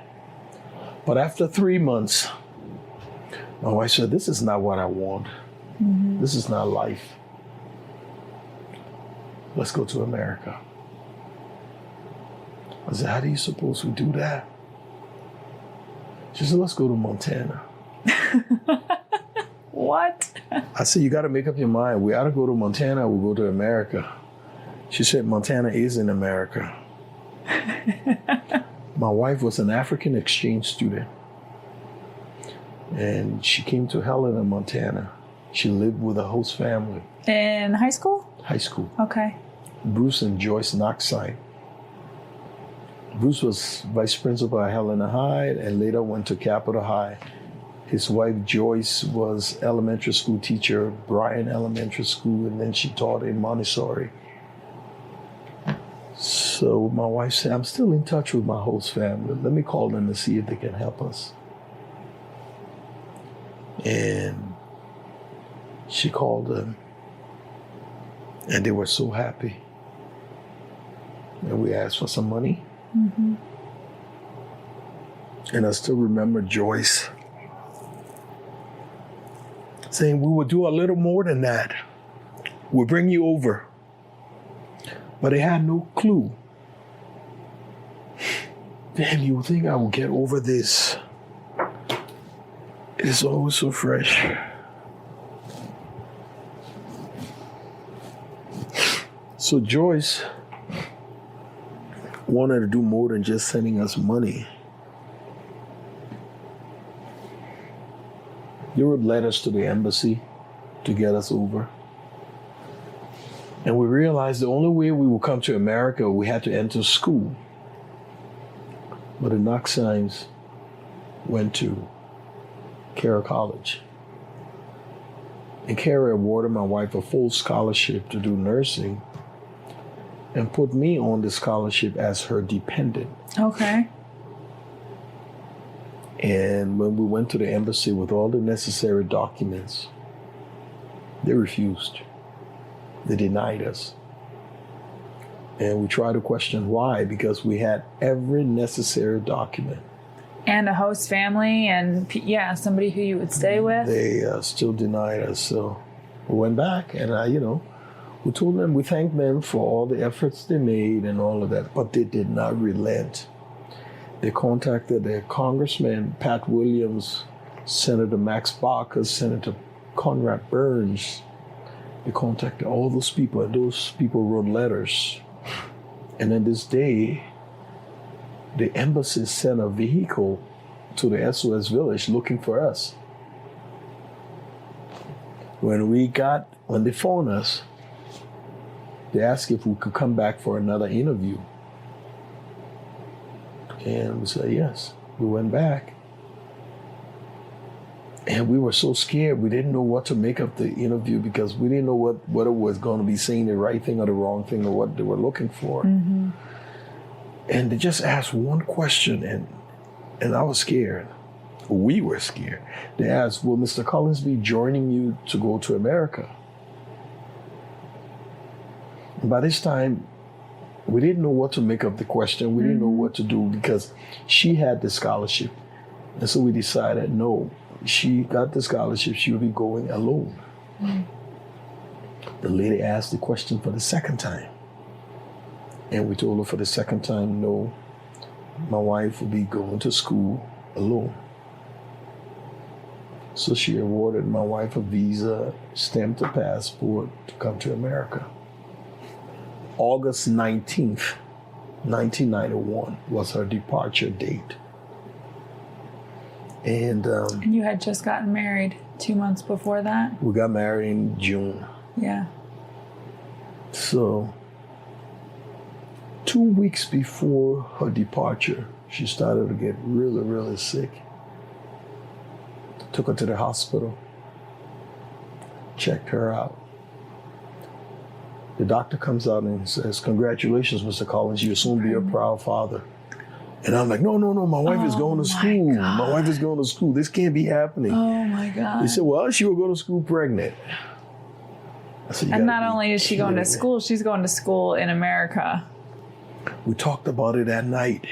Speaker 2: But after 3 months, my wife said, this is not what I want. Mm-hmm. This is not life. Let's go to America. I said, how do you suppose we do that? She said, let's go to Montana.
Speaker 1: What?
Speaker 2: I said, you got to make up your mind. We ought to go to Montana. We'll go to America. She said, Montana is in America. My wife was an African exchange student. And she came to Helena, Montana. She lived with a host family.
Speaker 1: In high school?
Speaker 2: High school.
Speaker 1: Okay.
Speaker 2: Bruce and Joyce Knoxine. Bruce was vice principal at Helena High and later went to Capitol High. His wife Joyce was elementary school teacher, Bryan Elementary School, and then she taught in Montessori. So my wife said, I'm still in touch with my host family. Let me call them to see if they can help us. And she called them, and they were so happy. And we asked for some money. Mm-hmm. And I still remember Joyce saying, we will do a little more than that. We'll bring you over. But they had no clue. Damn, you would think I would get over this. It's always so fresh. So Joyce wanted to do more than just sending us money. They wrote letters to the embassy to get us over. And we realized the only way we would come to America, we had to enter school. But the Knoxines went to Carroll College. And Carroll awarded my wife a full scholarship to do nursing and put me on the scholarship as her dependent.
Speaker 1: Okay.
Speaker 2: And when we went to the embassy with all the necessary documents, they refused. They denied us. And we tried to question why, because we had every necessary document.
Speaker 1: And a host family and, somebody who you would stay with?
Speaker 2: They still denied us. So we went back and, we told them, we thanked them for all the efforts they made and all of that, but they did not relent. They contacted their congressman, Pat Williams, Senator Max Barker, Senator Conrad Burns. They contacted all those people, and those people wrote letters. And then this day, the embassy sent a vehicle to the SOS village looking for us. When they phoned us, they asked if we could come back for another interview. And we said yes. We went back. And we were so scared. We didn't know what to make of the interview because we didn't know whether it was going to be saying the right thing or the wrong thing or what they were looking for. Mm-hmm. And they just asked one question, and I was scared. We were scared. They asked, will Mr. Collins be joining you to go to America? And by this time, we didn't know what to make of the question. We didn't know what to do because she had the scholarship. And so we decided, no, she got the scholarship, she'll be going alone. The lady asked the question for the second time. And we told her for the second time, no, my wife will be going to school alone. So she awarded my wife a visa, stamped a passport to come to America. August 19th, 1991 was her departure date. And
Speaker 1: you had just gotten married 2 months before that?
Speaker 2: We got married in June.
Speaker 1: Yeah.
Speaker 2: So 2 weeks before her departure, she started to get really, really sick. Took her to the hospital, checked her out. The doctor comes out and says, congratulations, Mr. Collins, you'll soon be a proud father. And I'm like, no, my wife is going to school. My wife is going to school. This can't be happening.
Speaker 1: Oh my God.
Speaker 2: He said, well, she will go to school pregnant. I said,
Speaker 1: and not only is she going to school, she's going to school in America.
Speaker 2: We talked about it that night.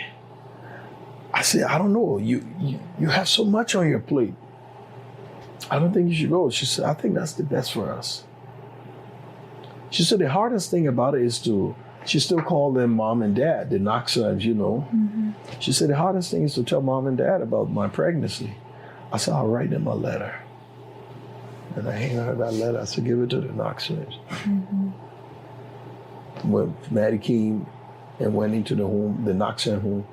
Speaker 2: I said, I don't know. You have so much on your plate. I don't think you should go. She said, I think that's the best for us. She said the hardest thing about it is she still called them mom and dad, the Knoxines, you know. Mm-hmm. She said the hardest thing is to tell mom and dad about my pregnancy. I said, I'll write them a letter. And I handed her that letter. I said, give it to the Knoxers. Mm-hmm. When Maddie came and went into the home, the Knoxer home,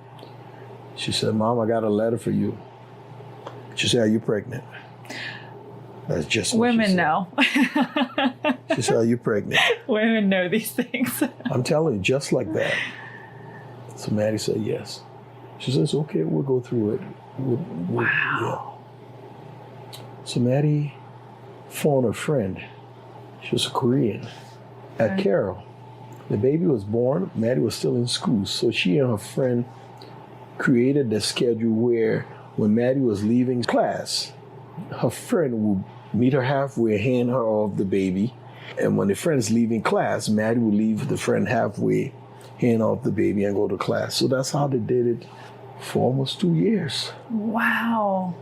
Speaker 2: she said, Mom, I got a letter for you. She said, are you pregnant? That's just what
Speaker 1: women
Speaker 2: she said.
Speaker 1: know.
Speaker 2: She said, are you pregnant?
Speaker 1: Women know these things.
Speaker 2: I'm telling you, just like that. So Maddie said, yes. She says, okay, we'll go through it.
Speaker 1: Wow.
Speaker 2: Yeah. So Maddie phoned a friend. She was a Korean at Carroll. The baby was born. Maddie was still in school. So she and her friend created the schedule where when Maddie was leaving class, her friend would meet her halfway, hand her off the baby. And when the friend's leaving class, Maddie would leave the friend halfway, hand off the baby, and go to class. So that's how they did it for almost 2 years.
Speaker 1: Wow.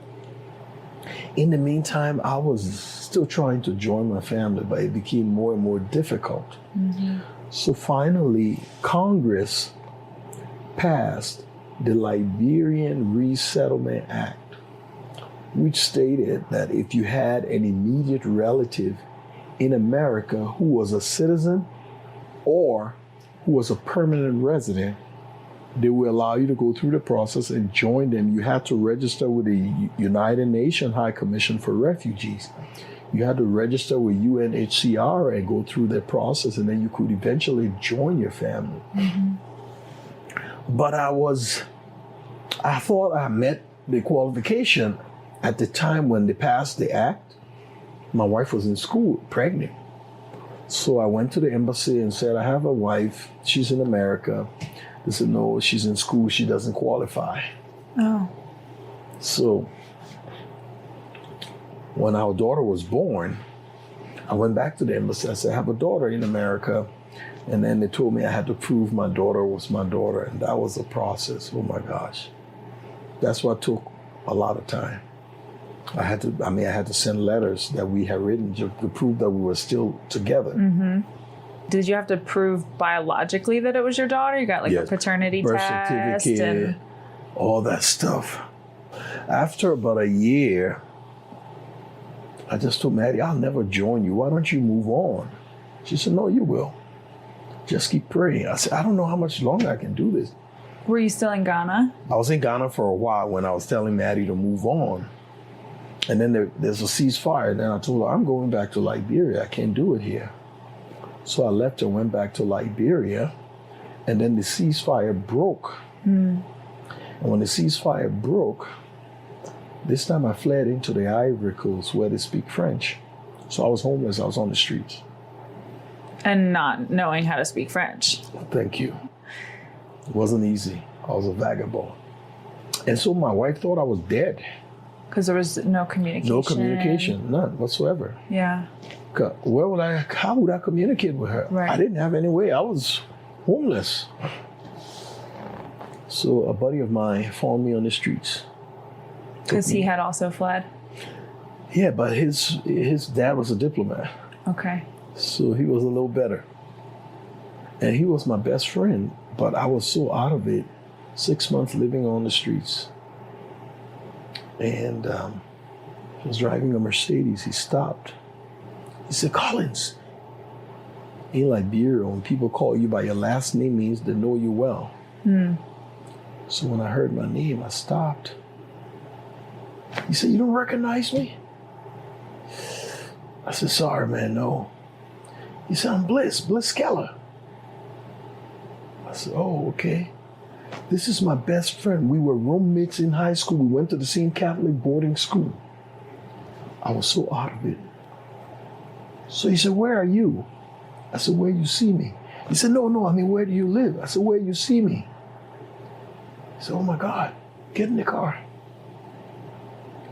Speaker 2: In the meantime, I was still trying to join my family, but it became more and more difficult. Mm-hmm. So finally, Congress passed the Liberian Resettlement Act, which stated that if you had an immediate relative in America who was a citizen or who was a permanent resident, they will allow you to go through the process and join them. You had to register with the United Nations High Commission for Refugees. You had to register with UNHCR and go through that process, and then you could eventually join your family. Mm-hmm. But I thought I met the qualification at the time when they passed the act. My wife was in school, pregnant. So I went to the embassy and said, I have a wife, she's in America. They said, no, she's in school, she doesn't qualify.
Speaker 1: Oh.
Speaker 2: So when our daughter was born, I went back to the embassy. I said, I have a daughter in America. And then they told me I had to prove my daughter was my daughter. And that was a process. Oh my gosh. That's what took a lot of time. I had to send letters that we had written to prove that we were still together. Mm-hmm.
Speaker 1: Did you have to prove biologically that it was your daughter? You got like a paternity
Speaker 2: birth
Speaker 1: test
Speaker 2: certificate,
Speaker 1: and
Speaker 2: all that stuff. After about a year, I just told Maddie, I'll never join you. Why don't you move on? She said, no, you will. Just keep praying. I said, I don't know how much longer I can do this.
Speaker 1: Were you still in Ghana?
Speaker 2: I was in Ghana for a while when I was telling Maddie to move on. And then there's a ceasefire. And then I told her, I'm going back to Liberia. I can't do it here. So I left and went back to Liberia. And then the ceasefire broke. Mm. And when the ceasefire broke, this time I fled into the Ivory Coast where they speak French. So I was homeless. I was on the streets.
Speaker 1: And not knowing how to speak French.
Speaker 2: Thank you. It wasn't easy. I was a vagabond. And so my wife thought I was dead.
Speaker 1: Because there was no communication.
Speaker 2: No communication, none whatsoever.
Speaker 1: Yeah.
Speaker 2: How would I communicate with her?
Speaker 1: Right.
Speaker 2: I didn't have any way. I was homeless. So a buddy of mine found me on the streets.
Speaker 1: Because he had also fled?
Speaker 2: Yeah, but his dad was a diplomat.
Speaker 1: Okay.
Speaker 2: So he was a little better. And he was my best friend, but I was so out of it. 6 months living on the streets. And he was driving a Mercedes. He stopped. He said, Collins. In Liberia, when people call you by your last name, means they know you well. Mm. So when I heard my name, I stopped. He said, you don't recognize me? I said, sorry, man, no. He said, I'm Bliss Keller. I said, oh, okay. This is my best friend. We were roommates in high school. We went to the same Catholic boarding school. I was so out of it. So he said, where are you? I said, where you see me? He said, no, I mean, where do you live? I said, where you see me? He said, oh my God, get in the car.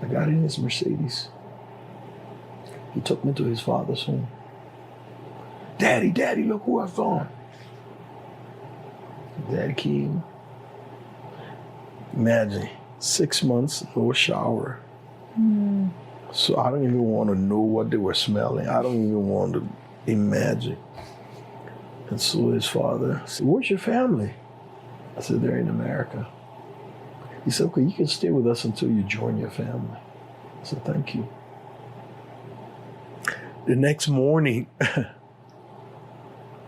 Speaker 2: I got in his Mercedes. He took me to his father's home. Daddy, look who I found. Daddy came. Imagine, 6 months, no shower. Mm. So I don't even want to know what they were smelling. I don't even want to imagine. And so his father said, where's your family? I said, they're in America. He said, okay, you can stay with us until you join your family. said, thank you. The next morning,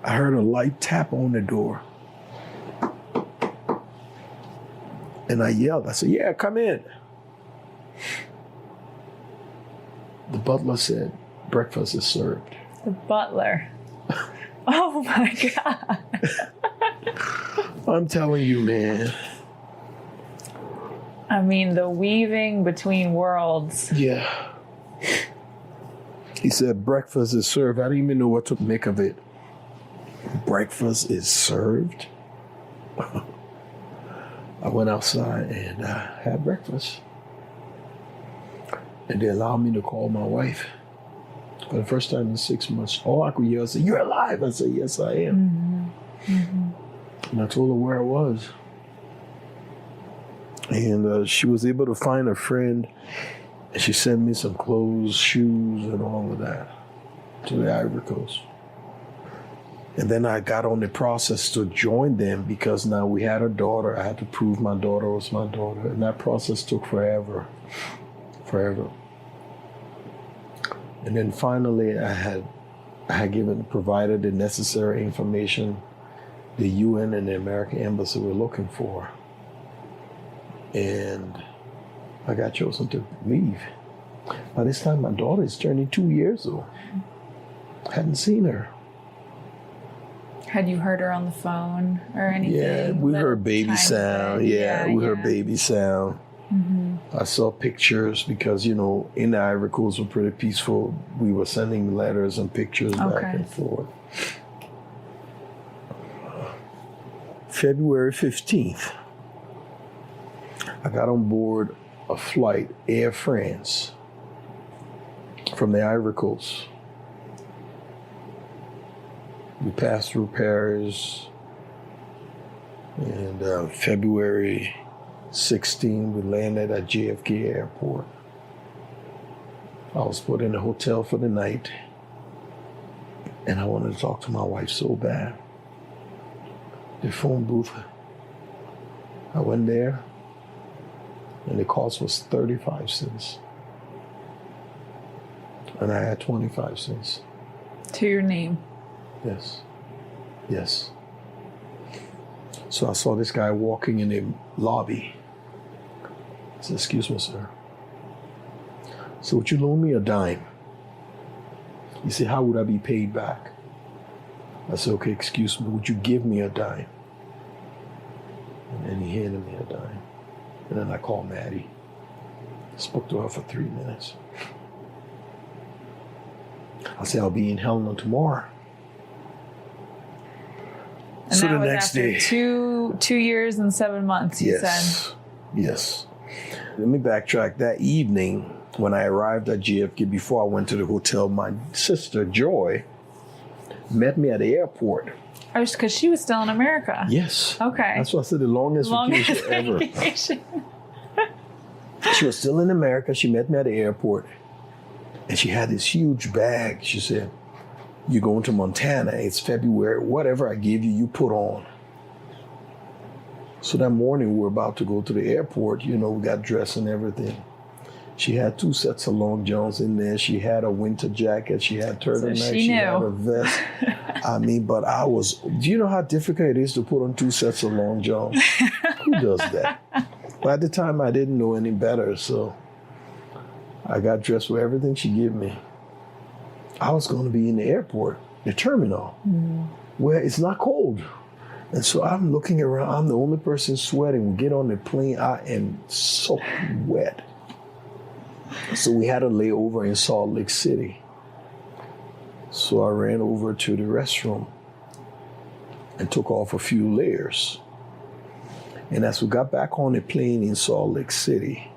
Speaker 2: I heard a light tap on the door. And I yelled. I said, yeah, come in. The butler said, breakfast is served.
Speaker 1: The butler. Oh, my God.
Speaker 2: I'm telling you, man.
Speaker 1: I mean, the weaving between worlds.
Speaker 2: Yeah. He said, breakfast is served. I didn't even know what to make of it. Breakfast is served? I went outside and had breakfast. And they allowed me to call my wife. For the first time in 6 months, all I could yell was, you're alive. I said, yes, I am. Mm-hmm. Mm-hmm. And I told her where I was. And she was able to find a friend. And she sent me some clothes, shoes, and all of that to the Ivory Coast. And then I got on the process to join them because now we had a daughter. I had to prove my daughter was my daughter. And that process took forever. And then finally I had provided the necessary information the UN and the American Embassy were looking for. And I got chosen to leave. By this time, my daughter is turning 2 years old. I hadn't seen her.
Speaker 1: Had you heard her on the phone or anything?
Speaker 2: Yeah, we heard baby sound. We heard baby sound.
Speaker 1: Mm-hmm.
Speaker 2: I saw pictures because, in the Ivory Coast were pretty peaceful. We were sending letters and pictures back and forth. February 15th, I got on board a flight, Air France, from the Ivory Coast. We passed through Paris, and February 16, we landed at JFK Airport. I was put in a hotel for the night, and I wanted to talk to my wife so bad. The phone booth, I went there, and the cost was 35 cents. And I had 25 cents.
Speaker 1: To your name?
Speaker 2: Yes. So I saw this guy walking in the lobby. I said, excuse me, sir. So would you loan me a dime? He said, how would I be paid back? I said, okay, excuse me, would you give me a dime? And then he handed me a dime. And then I called Maddie. Spoke to her for 3 minutes. I said, I'll be in Helena tomorrow.
Speaker 1: And so that was next after day, 2 years and 7 months, you said?
Speaker 2: Yes. Let me backtrack. That evening, when I arrived at JFK, before I went to the hotel, my sister, Joy, met me at the airport.
Speaker 1: Oh, because she was still in America?
Speaker 2: Yes.
Speaker 1: Okay.
Speaker 2: That's why I said the longest vacation ever. She was still in America. She met me at the airport. And she had this huge bag. She said, you're going to Montana. It's February. Whatever I give you, you put on. So that morning, we were about to go to the airport. We got dressed and everything. She had 2 sets of long johns in there. She had a winter jacket. She had turtleneck. She had a vest. But do you know how difficult it is to put on 2 sets of long johns? Who does that? But at the time, I didn't know any better. So I got dressed with everything she gave me. I was going to be in the airport, the terminal, where it's not cold. And so I'm looking around. I'm the only person sweating. We get on the plane. I am so wet. So we had a layover in Salt Lake City. So I ran over to the restroom and took off a few layers. And as we got back on the plane in Salt Lake City,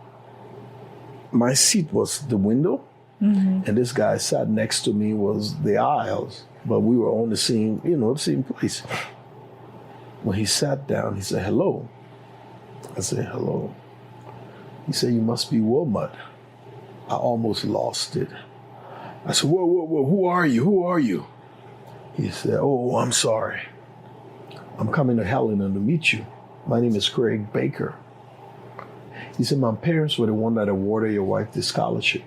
Speaker 2: my seat was the window. Mm-hmm. And this guy sat next to me was the aisles, but we were on the same place. When he sat down, he said, hello. I said, hello. He said, you must be Wilmot. I almost lost it. I said, whoa, who are you? He said, oh, I'm sorry. I'm coming to Helena to meet you. My name is Craig Baker. He said, my parents were the one that awarded your wife the scholarship.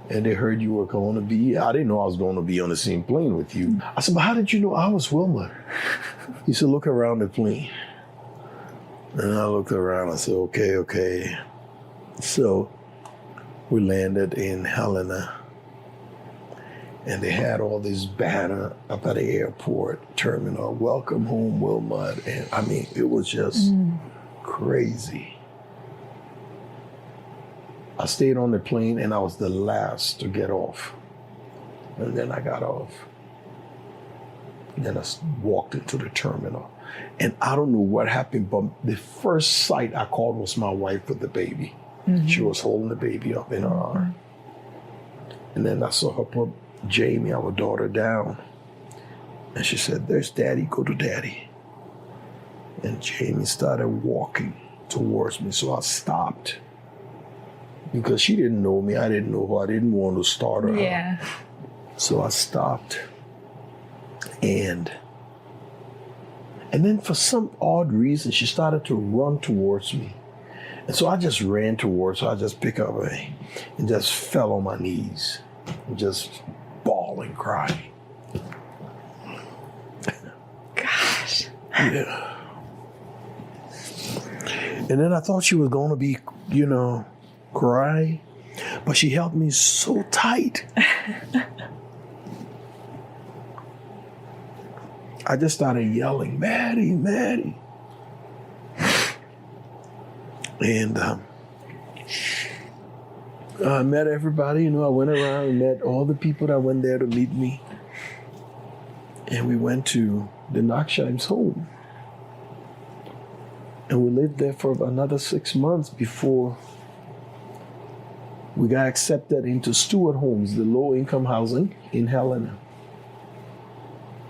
Speaker 2: And they heard you were going to be, I didn't know I was going to be on the same plane with you. I said, but how did you know I was Wilmot? He said, look around the plane. And I looked around, I said, okay. So we landed in Helena. And they had all this banner up at the airport terminal, welcome home, Wilmot. And I mean, it was just crazy. I stayed on the plane and I was the last to get off. And then I got off. And then I walked into the terminal. And I don't know what happened, but the first sight I called was my wife with the baby. Mm-hmm. She was holding the baby up in her arm. And then I saw her put Jamie, our daughter, down. And she said, there's Daddy, go to Daddy. And Jamie started walking towards me, so I stopped. Because she didn't know me, I didn't know her, I didn't want to start her.
Speaker 1: Yeah.
Speaker 2: So I stopped. And then for some odd reason, she started to run towards me. And so I just ran towards her, I just picked up her and just fell on my knees. And just bawling, crying.
Speaker 1: Gosh.
Speaker 2: Yeah. And then I thought she was going to be, cry, but she held me so tight. I just started yelling, Maddie, Maddie. And I met everybody, I went around and met all the people that went there to meet me. And we went to the Nachsheim's home. And we lived there for another 6 months before we got accepted into Stewart Homes, the low-income housing in Helena.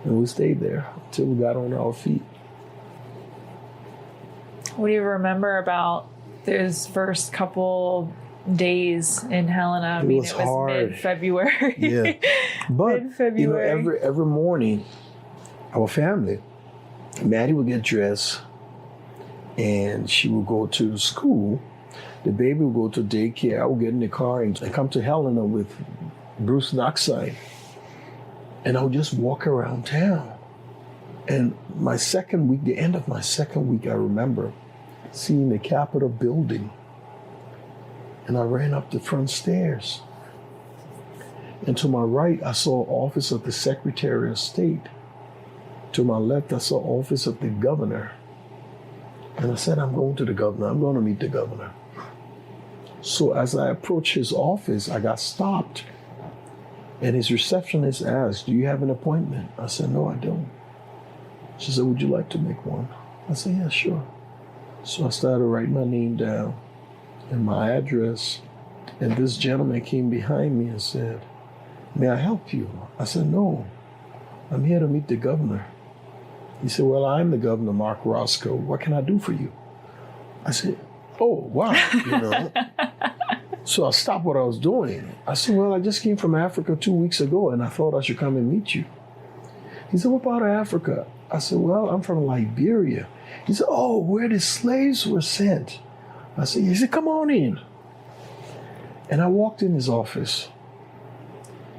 Speaker 2: And we stayed there until we got on our feet.
Speaker 1: What do you remember about those first couple days in Helena? I mean, it was
Speaker 2: hard.
Speaker 1: Mid-February.
Speaker 2: Yeah. But,
Speaker 1: Mid-February.
Speaker 2: every morning, our family, Maddie would get dressed and she would go to school. The baby would go to daycare. I would get in the car and come to Helena with Bruce Knoxside. And I would just walk around town. And my second week, the end of my second week, I remember seeing the Capitol building. And I ran up the front stairs. And to my right, I saw office of the Secretary of State. To my left, I saw office of the governor. And I said, I'm going to the governor. I'm going to meet the governor. So as I approached his office, I got stopped. And his receptionist asked, do you have an appointment? I said, no, I don't. She said, would you like to make one? I said, yeah, sure. So I started writing my name down and my address. And this gentleman came behind me and said, may I help you? I said, no, I'm here to meet the governor. He said, well, I'm the governor, Mark Roscoe. What can I do for you? I said, oh, wow, So I stopped what I was doing. I said, well, I just came from Africa 2 weeks ago, and I thought I should come and meet you. He said, what part of Africa? I said, well, I'm from Liberia. He said, oh, where the slaves were sent. He said, come on in. And I walked in his office.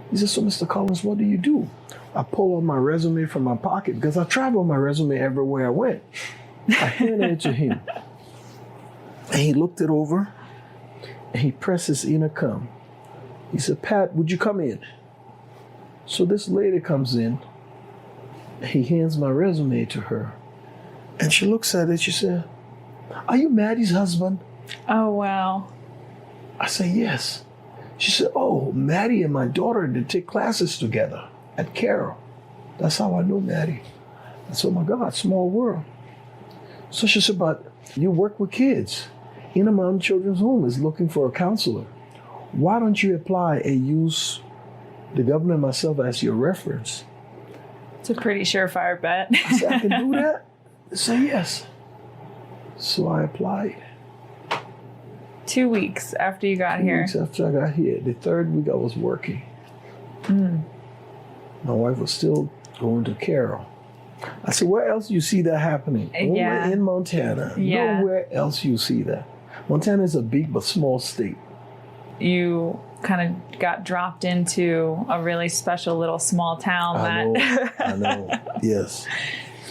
Speaker 2: He said, so Mr. Collins, what do you do? I pulled out my resume from my pocket because I traveled my resume everywhere I went. I handed it to him. And he looked it over and he pressed his intercom. He said, Pat, would you come in? So this lady comes in. He hands my resume to her. And she looks at it. She said, are you Maddie's husband?
Speaker 1: Oh, wow.
Speaker 2: I said, yes. She said, oh, Maddie and my daughter did take classes together at Carroll. That's how I know Maddie. I said, oh my God, small world. So she said, but you work with kids. Intermountain Children's Home is looking for a counselor. Why don't you apply and use the governor and myself as your reference?
Speaker 1: It's a pretty surefire bet.
Speaker 2: I said, I can do that? I said, yes. So I applied.
Speaker 1: 2 weeks after you got
Speaker 2: 2
Speaker 1: here.
Speaker 2: weeks after I got here. The third week I was working. My wife was still going to Carroll. I said, where else do you see that happening?
Speaker 1: Yeah.
Speaker 2: Only in Montana.
Speaker 1: Yeah.
Speaker 2: Nowhere else you see that. Montana is a big but small state.
Speaker 1: You kind of got dropped into a really special little small town.
Speaker 2: I know. Yes.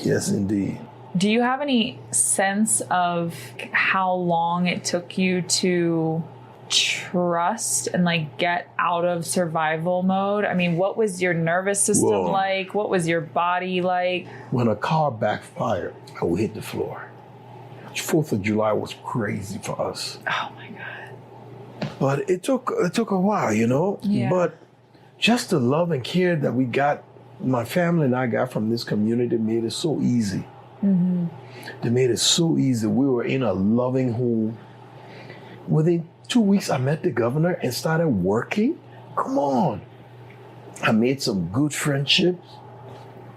Speaker 2: Yes, indeed.
Speaker 1: Do you have any sense of how long it took you to trust and like get out of survival mode? I mean, what was your nervous system like? What was your body like? When
Speaker 2: a car backfired, I would hit the floor. 4th of July was crazy for us.
Speaker 1: Oh my God.
Speaker 2: But it took a while, you know?
Speaker 1: Yeah.
Speaker 2: But just the love and care that we got, my family and I got from this community made it so easy.
Speaker 1: Mm-hmm.
Speaker 2: They made it so easy. We were in a loving home. Within 2 weeks, I met the governor and started working. Come on. I made some good friendships.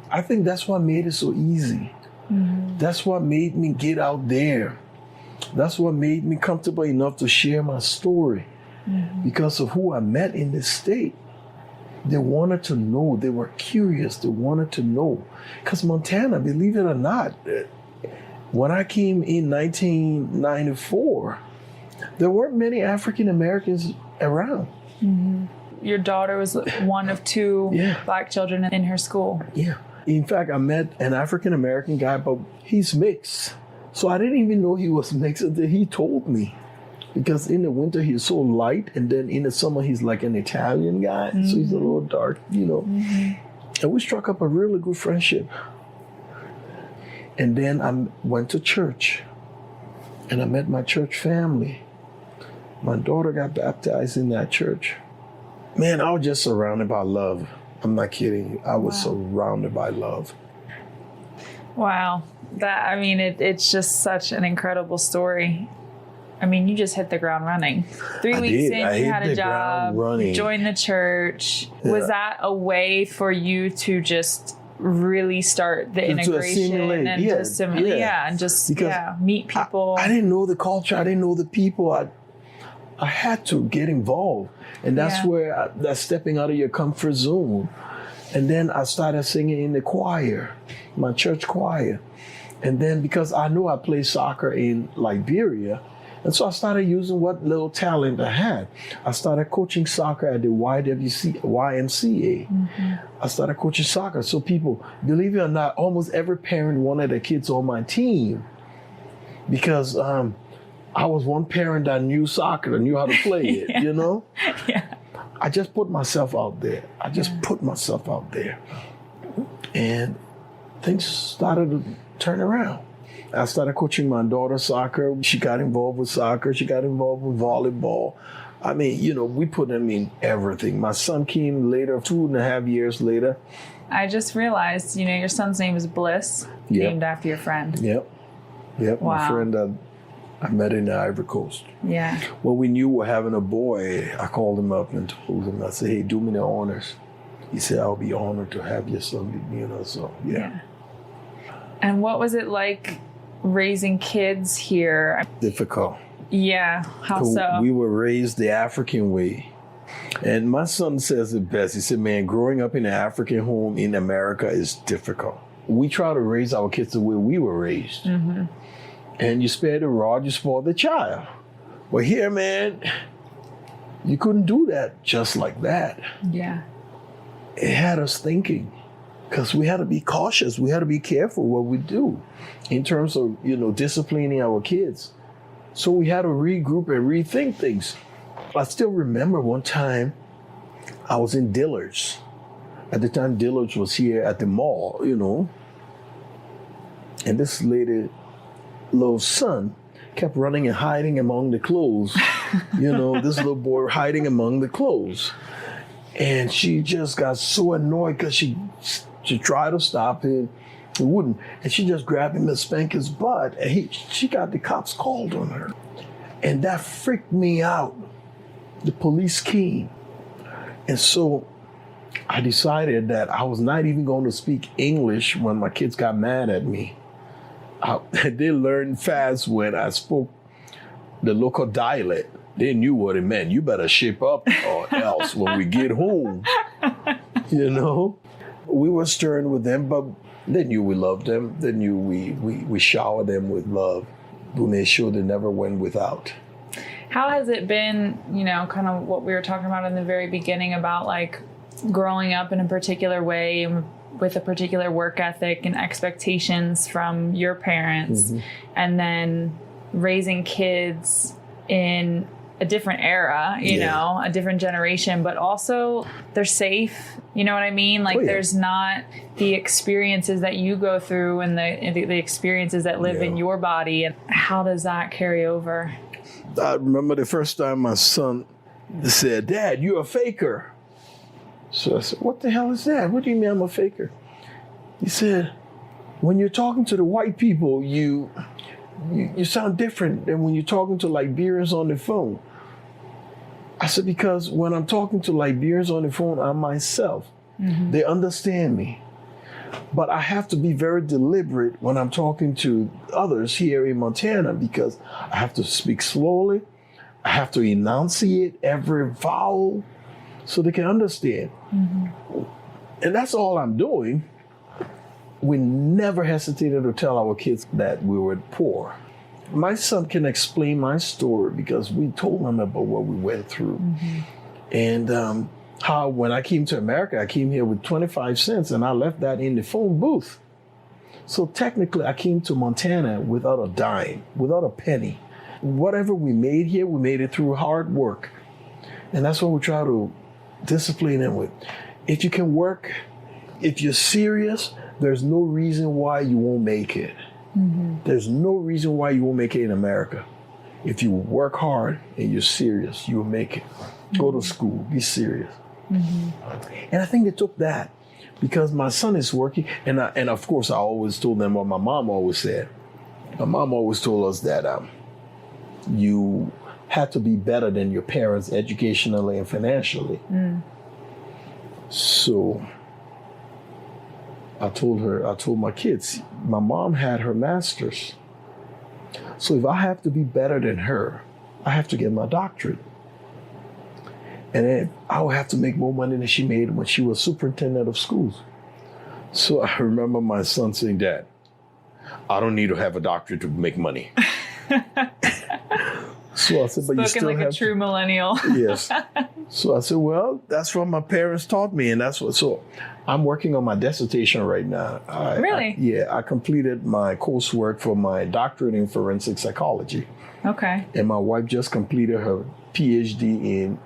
Speaker 2: I think that's what made it so easy.
Speaker 1: Mm-hmm.
Speaker 2: That's what made me get out there. That's what made me comfortable enough to share my story.
Speaker 1: Mm-hmm.
Speaker 2: Because of who I met in this state. They wanted to know. They were curious. They wanted to know. Because Montana, believe it or not, when I came in 1994, there weren't many African Americans around.
Speaker 1: Mm-hmm. Your daughter was one of 2 Black children in her school.
Speaker 2: Yeah. In fact, I met an African American guy, but he's mixed. So I didn't even know he was mixed until he told me. Because in the winter, he's so light, and then in the summer, he's like an Italian guy. Mm-hmm. So he's a little dark, you know. Mm-hmm. And we struck up a really good friendship. And then I went to church, and I met my church family. My daughter got baptized in that church. Man, I was just surrounded by love. I'm not kidding you. I was surrounded by love.
Speaker 1: Wow. It's just such an incredible story. I mean, you just hit the ground running. 3 weeks in, you had a job, joined the church. Yeah. Was that a way for you to just really start the integration and to assimilate? Yeah, and just meet people.
Speaker 2: I didn't know the culture. I didn't know the people. I had to get involved. And that's where that's stepping out of your comfort zone. And then I started singing in the choir, my church choir. And then because I knew I played soccer in Liberia, and so I started using what little talent I had. I started coaching soccer at the YMCA. Mm-hmm. I started coaching soccer. So people, believe it or not, almost every parent wanted their kids on my team because I was one parent that knew soccer, that knew how to play it, you know?
Speaker 1: Yeah.
Speaker 2: I just put myself out there. Put myself out there. And things started to turn around. I started coaching my daughter soccer. She got involved with soccer. She got involved with volleyball. I mean, you know, we put them in everything. My son came later, 2.5 years later.
Speaker 1: I just realized, your son's name is Bliss, named after your friend.
Speaker 2: Yep. Wow. My friend I met in the Ivory Coast.
Speaker 1: Yeah.
Speaker 2: When we knew we were having a boy, I called him up and told him, I said, hey, do me the honors. He said, I'll be honored to have your son, so yeah.
Speaker 1: And what was it like raising kids here?
Speaker 2: Difficult.
Speaker 1: Yeah, how so?
Speaker 2: We were raised the African way. And my son says it best. He said, man, growing up in an African home in America is difficult. We try to raise our kids the way we were raised. Mm-hmm. And you spare the rod, you spoil the child. Well, here, man, you couldn't do that just like that.
Speaker 1: Yeah.
Speaker 2: It had us thinking. Because we had to be cautious. We had to be careful what we do in terms of, disciplining our kids. So we had to regroup and rethink things. I still remember one time I was in Dillard's. At the time, Dillard's was here at the mall, And this lady, little son, kept running and hiding among the clothes. This little boy hiding among the clothes. And she just got so annoyed because she tried to stop him. He wouldn't. And she just grabbed him and spanked his butt. And she got the cops called on her. And that freaked me out. The police came. And so I decided that I was not even going to speak English when my kids got mad at me. They learned fast when I spoke the local dialect. They knew what it meant. You better shape up or else when we get home. We were stern with them, but they knew we loved them. They knew we showered them with love. We made sure they never went without.
Speaker 1: How has it been, kind of what we were talking about in the very beginning about like growing up in a particular way and with a particular work ethic and expectations from your parents, and then raising kids in a different era, a different generation, but also they're safe. You know what I mean? Like there's not the experiences that you go through and the experiences that live in your body. And how does that carry over?
Speaker 2: I remember the first time my son said, "Dad, you're a faker." So I said, "What the hell is that? What do you mean I'm a faker?" He said, "When you're talking to the white people, you sound different than when you're talking to Liberians on the phone." I said, "Because when I'm talking to Liberians on the phone, I'm myself. They understand me. But I have to be very deliberate when I'm talking to others here in Montana because I have to speak slowly. I have to enunciate every vowel so they can understand." And that's all I'm doing. We never hesitated to tell our kids that we were poor. My son can explain my story because we told him about what we went through. And how when I came to America, I came here with 25 cents and I left that in the phone booth. So technically I came to Montana without a dime, without a penny. Whatever we made here, we made it through hard work. And that's what we try to discipline them with. If you can work, if you're serious, there's no reason why you won't make it. There's no reason why you won't make it in America. If you work hard and you're serious, you will make it. Go to school, be serious. And I think they took that because my son is working. And of course, I always told them what my mom always said. My mom always told us that you had to be better than your parents educationally and financially. So I told my kids, my mom had her master's. So if I have to be better than her, I have to get my doctorate. And then I would have to make more money than she made when she was superintendent of schools. So I remember my son saying, "Dad, I don't need to have a doctorate to make money." So I said, "But you still
Speaker 1: like
Speaker 2: have
Speaker 1: a true millennial."
Speaker 2: Yes. So I said, "Well, that's what my parents taught me." And so I'm working on my dissertation right now.
Speaker 1: Really?
Speaker 2: I completed my coursework for my doctorate in forensic psychology.
Speaker 1: Okay.
Speaker 2: And my wife just completed her PhD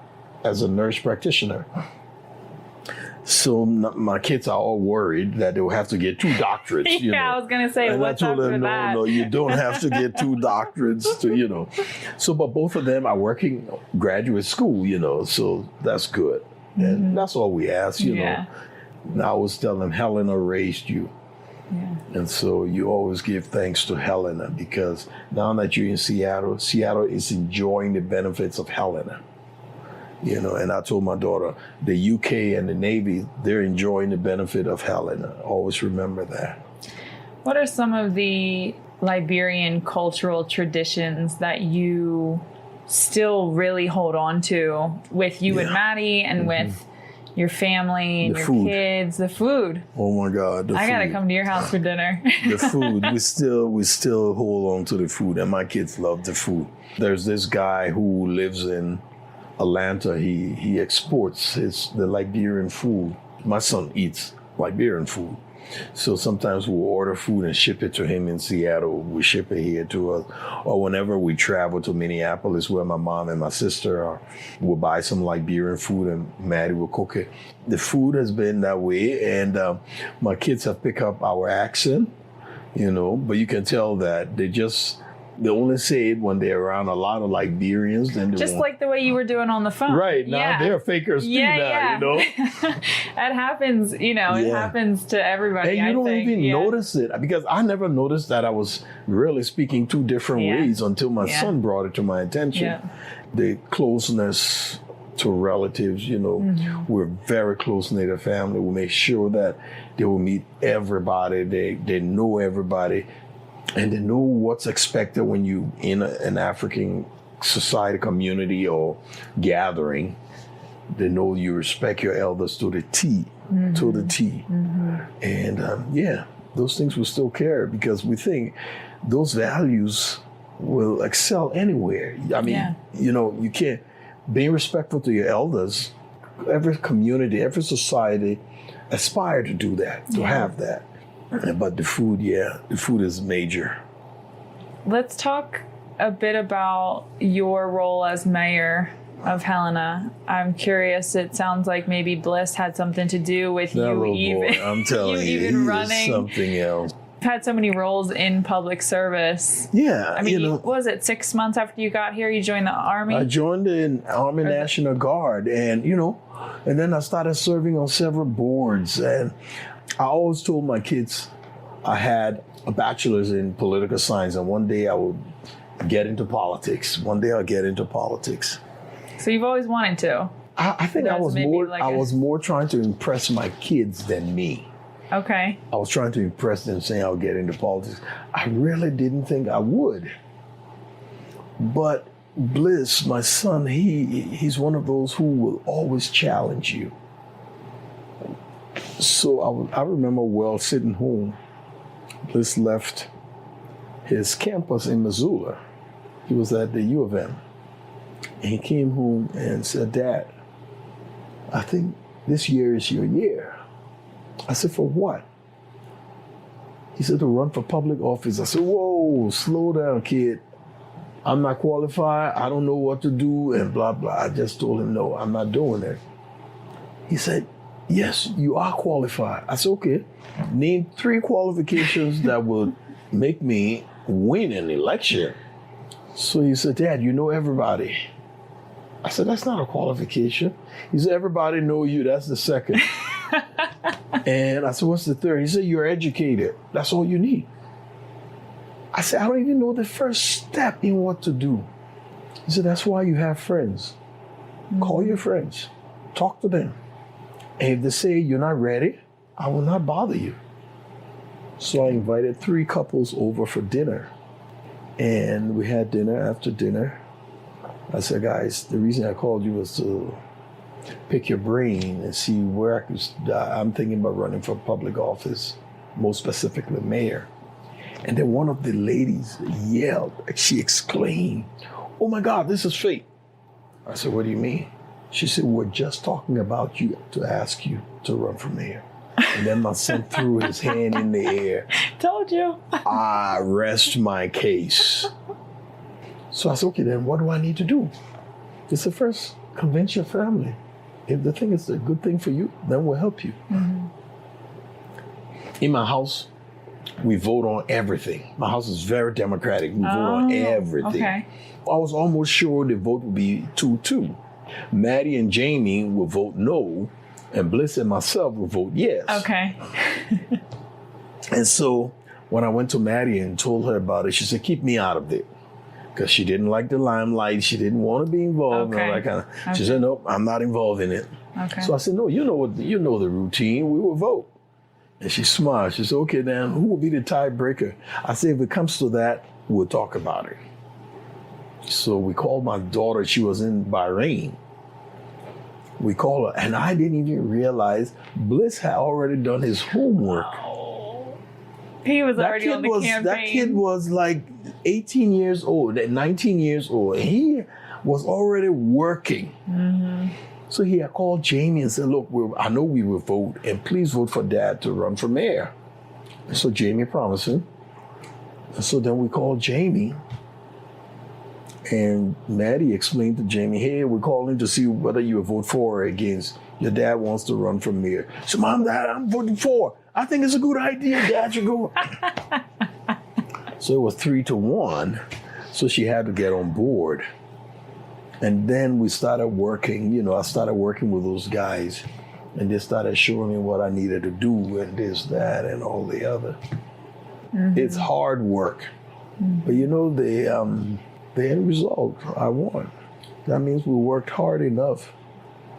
Speaker 2: as a nurse practitioner. So my kids are all worried that they will have to get 2 doctorates.
Speaker 1: I was going to say,
Speaker 2: and
Speaker 1: what's
Speaker 2: I told
Speaker 1: after
Speaker 2: them,
Speaker 1: that?
Speaker 2: No, you don't have to get 2 doctorates to. So, but both of them are working graduate school, so that's good. And that's all we ask, know. And I always tell them, Helena raised you. And so you always give thanks to Helena because now that you're in Seattle is enjoying the benefits of Helena. And I told my daughter, the UK and the Navy, they're enjoying the benefit of Helena. Always remember that.
Speaker 1: What are some of the Liberian cultural traditions that you still really hold on to with you and Maddie and with your family and your kids? The food.
Speaker 2: Oh my God.
Speaker 1: I got to come to your house for dinner.
Speaker 2: The food. We still hold on to the food, and my kids love the food. There's this guy who lives in Atlanta. He exports the Liberian food. My son eats Liberian food. So sometimes we'll order food and ship it to him in Seattle. We ship it here to us. Or whenever we travel to Minneapolis, where my mom and my sister are, we'll buy some Liberian food and Maddie will cook it. The food has been that way. And my kids have picked up our accent, but you can tell that they only say it when they're around a lot of Liberians. Then
Speaker 1: just like the way you were doing on the phone.
Speaker 2: Right. Now they're fakers too now,
Speaker 1: That happens, it happens to everybody.
Speaker 2: And you don't even notice it because I never noticed that I was really speaking 2 different ways until my son brought it to my attention. Yeah. The closeness to relatives, we're very close-knit family. We make sure that they will meet everybody. They know everybody. And they know what's expected when you in an African society, community, or gathering. They know you respect your elders to the T, to the T. And those things we still care because we think those values will excel anywhere. I mean, you can't, being respectful to your elders, every community, every society aspire to do that, to have that. But the food is major.
Speaker 1: Let's talk a bit about your role as mayor of Helena. I'm curious, it sounds like maybe Bliss had something to do with
Speaker 2: I'm telling you,
Speaker 1: running.
Speaker 2: Something else.
Speaker 1: You've had so many roles in public service.
Speaker 2: Yeah.
Speaker 1: I mean, what was it 6 months after you got here, you joined the Army?
Speaker 2: I joined the Army National Guard, and then I started serving on several boards. And I always told my kids I had a bachelor's in political science, and one day I would get into politics. One day I'll get into politics.
Speaker 1: So you've always wanted to?
Speaker 2: I think I was more trying to impress my kids than me.
Speaker 1: Okay.
Speaker 2: I was trying to impress them, saying I'll get into politics. I really didn't think I would. But Bliss, my son, he's one of those who will always challenge you. So I remember well sitting home. Bliss left his campus in Missoula. He was at the U of M. And he came home and said, "Dad, I think this year is your year." I said, "For what?" He said, "To run for public office." I said, "Whoa, slow down, kid. I'm not qualified. I don't know what to do," and blah, blah. I just told him, "No, I'm not doing it." He said, "Yes, you are qualified." I said, "Okay, name 3 qualifications that would make me win an election." So he said, "Dad, you know everybody." I said, "That's not a qualification." He said, "Everybody know you. That's the second." And I said, "What's the third?" He said, "You're educated. That's all you need." I said, "I don't even know the first step in what to do." He said, "That's why you have friends. Call your friends. Talk to them. And if they say you're not ready, I will not bother you." So I invited 3 couples over for dinner. And we had dinner. After dinner, I said, "Guys, the reason I called you was to pick your brain and see where I could. I'm thinking about running for public office, most specifically mayor." And then one of the ladies yelled, she exclaimed, "Oh my God, this is fate." I said, "What do you mean?" She said, "We're just talking about you to ask you to run for mayor." And then my son threw his hand in the air.
Speaker 1: Told you.
Speaker 2: I rest my case. So I said, "Okay, then what do I need to do?" He said, "First, convince your family. If they think it's a good thing for you, then we'll help you." Mm-hmm. In my house, we vote on everything. My house is very democratic. We vote on everything.
Speaker 1: Okay.
Speaker 2: I was almost sure the vote would be 2-2. Maddie and Jamie will vote no, and Bliss and myself will vote yes.
Speaker 1: Okay.
Speaker 2: And so when I went to Maddie and told her about it, she said, "Keep me out of it." Because she didn't like the limelight. She didn't want to be involved.
Speaker 1: Okay.
Speaker 2: And all that kind of. She said, "Nope, I'm not involved in it."
Speaker 1: Okay.
Speaker 2: So I said, "No, you know the routine. We will vote." And she smiled. She said, "Okay, then who will be the tiebreaker?" I said, "If it comes to that, we'll talk about it." So we called my daughter. She was in Bahrain. We called her, and I didn't even realize Bliss had already done his homework.
Speaker 1: He was already on the campaign.
Speaker 2: That kid was like 18 years old, 19 years old. And he was already working. Mm-hmm. So he had called Jamie and said, "Look, I know we will vote, and please vote for Dad to run for mayor." And so Jamie promised him. And so then we called Jamie. And Maddie explained to Jamie, "Hey, we're calling to see whether you will vote for or against. Your dad wants to run for mayor." So, "Mom, Dad, I'm voting for. I think it's a good idea. Dad should go." So it was 3-1. So she had to get on board. And then we started working. I started working with those guys. And they started showing me what I needed to do and this, that, and all the other. Mm-hmm. It's hard work. Mm-hmm. But the end result, I won. That means we worked hard enough.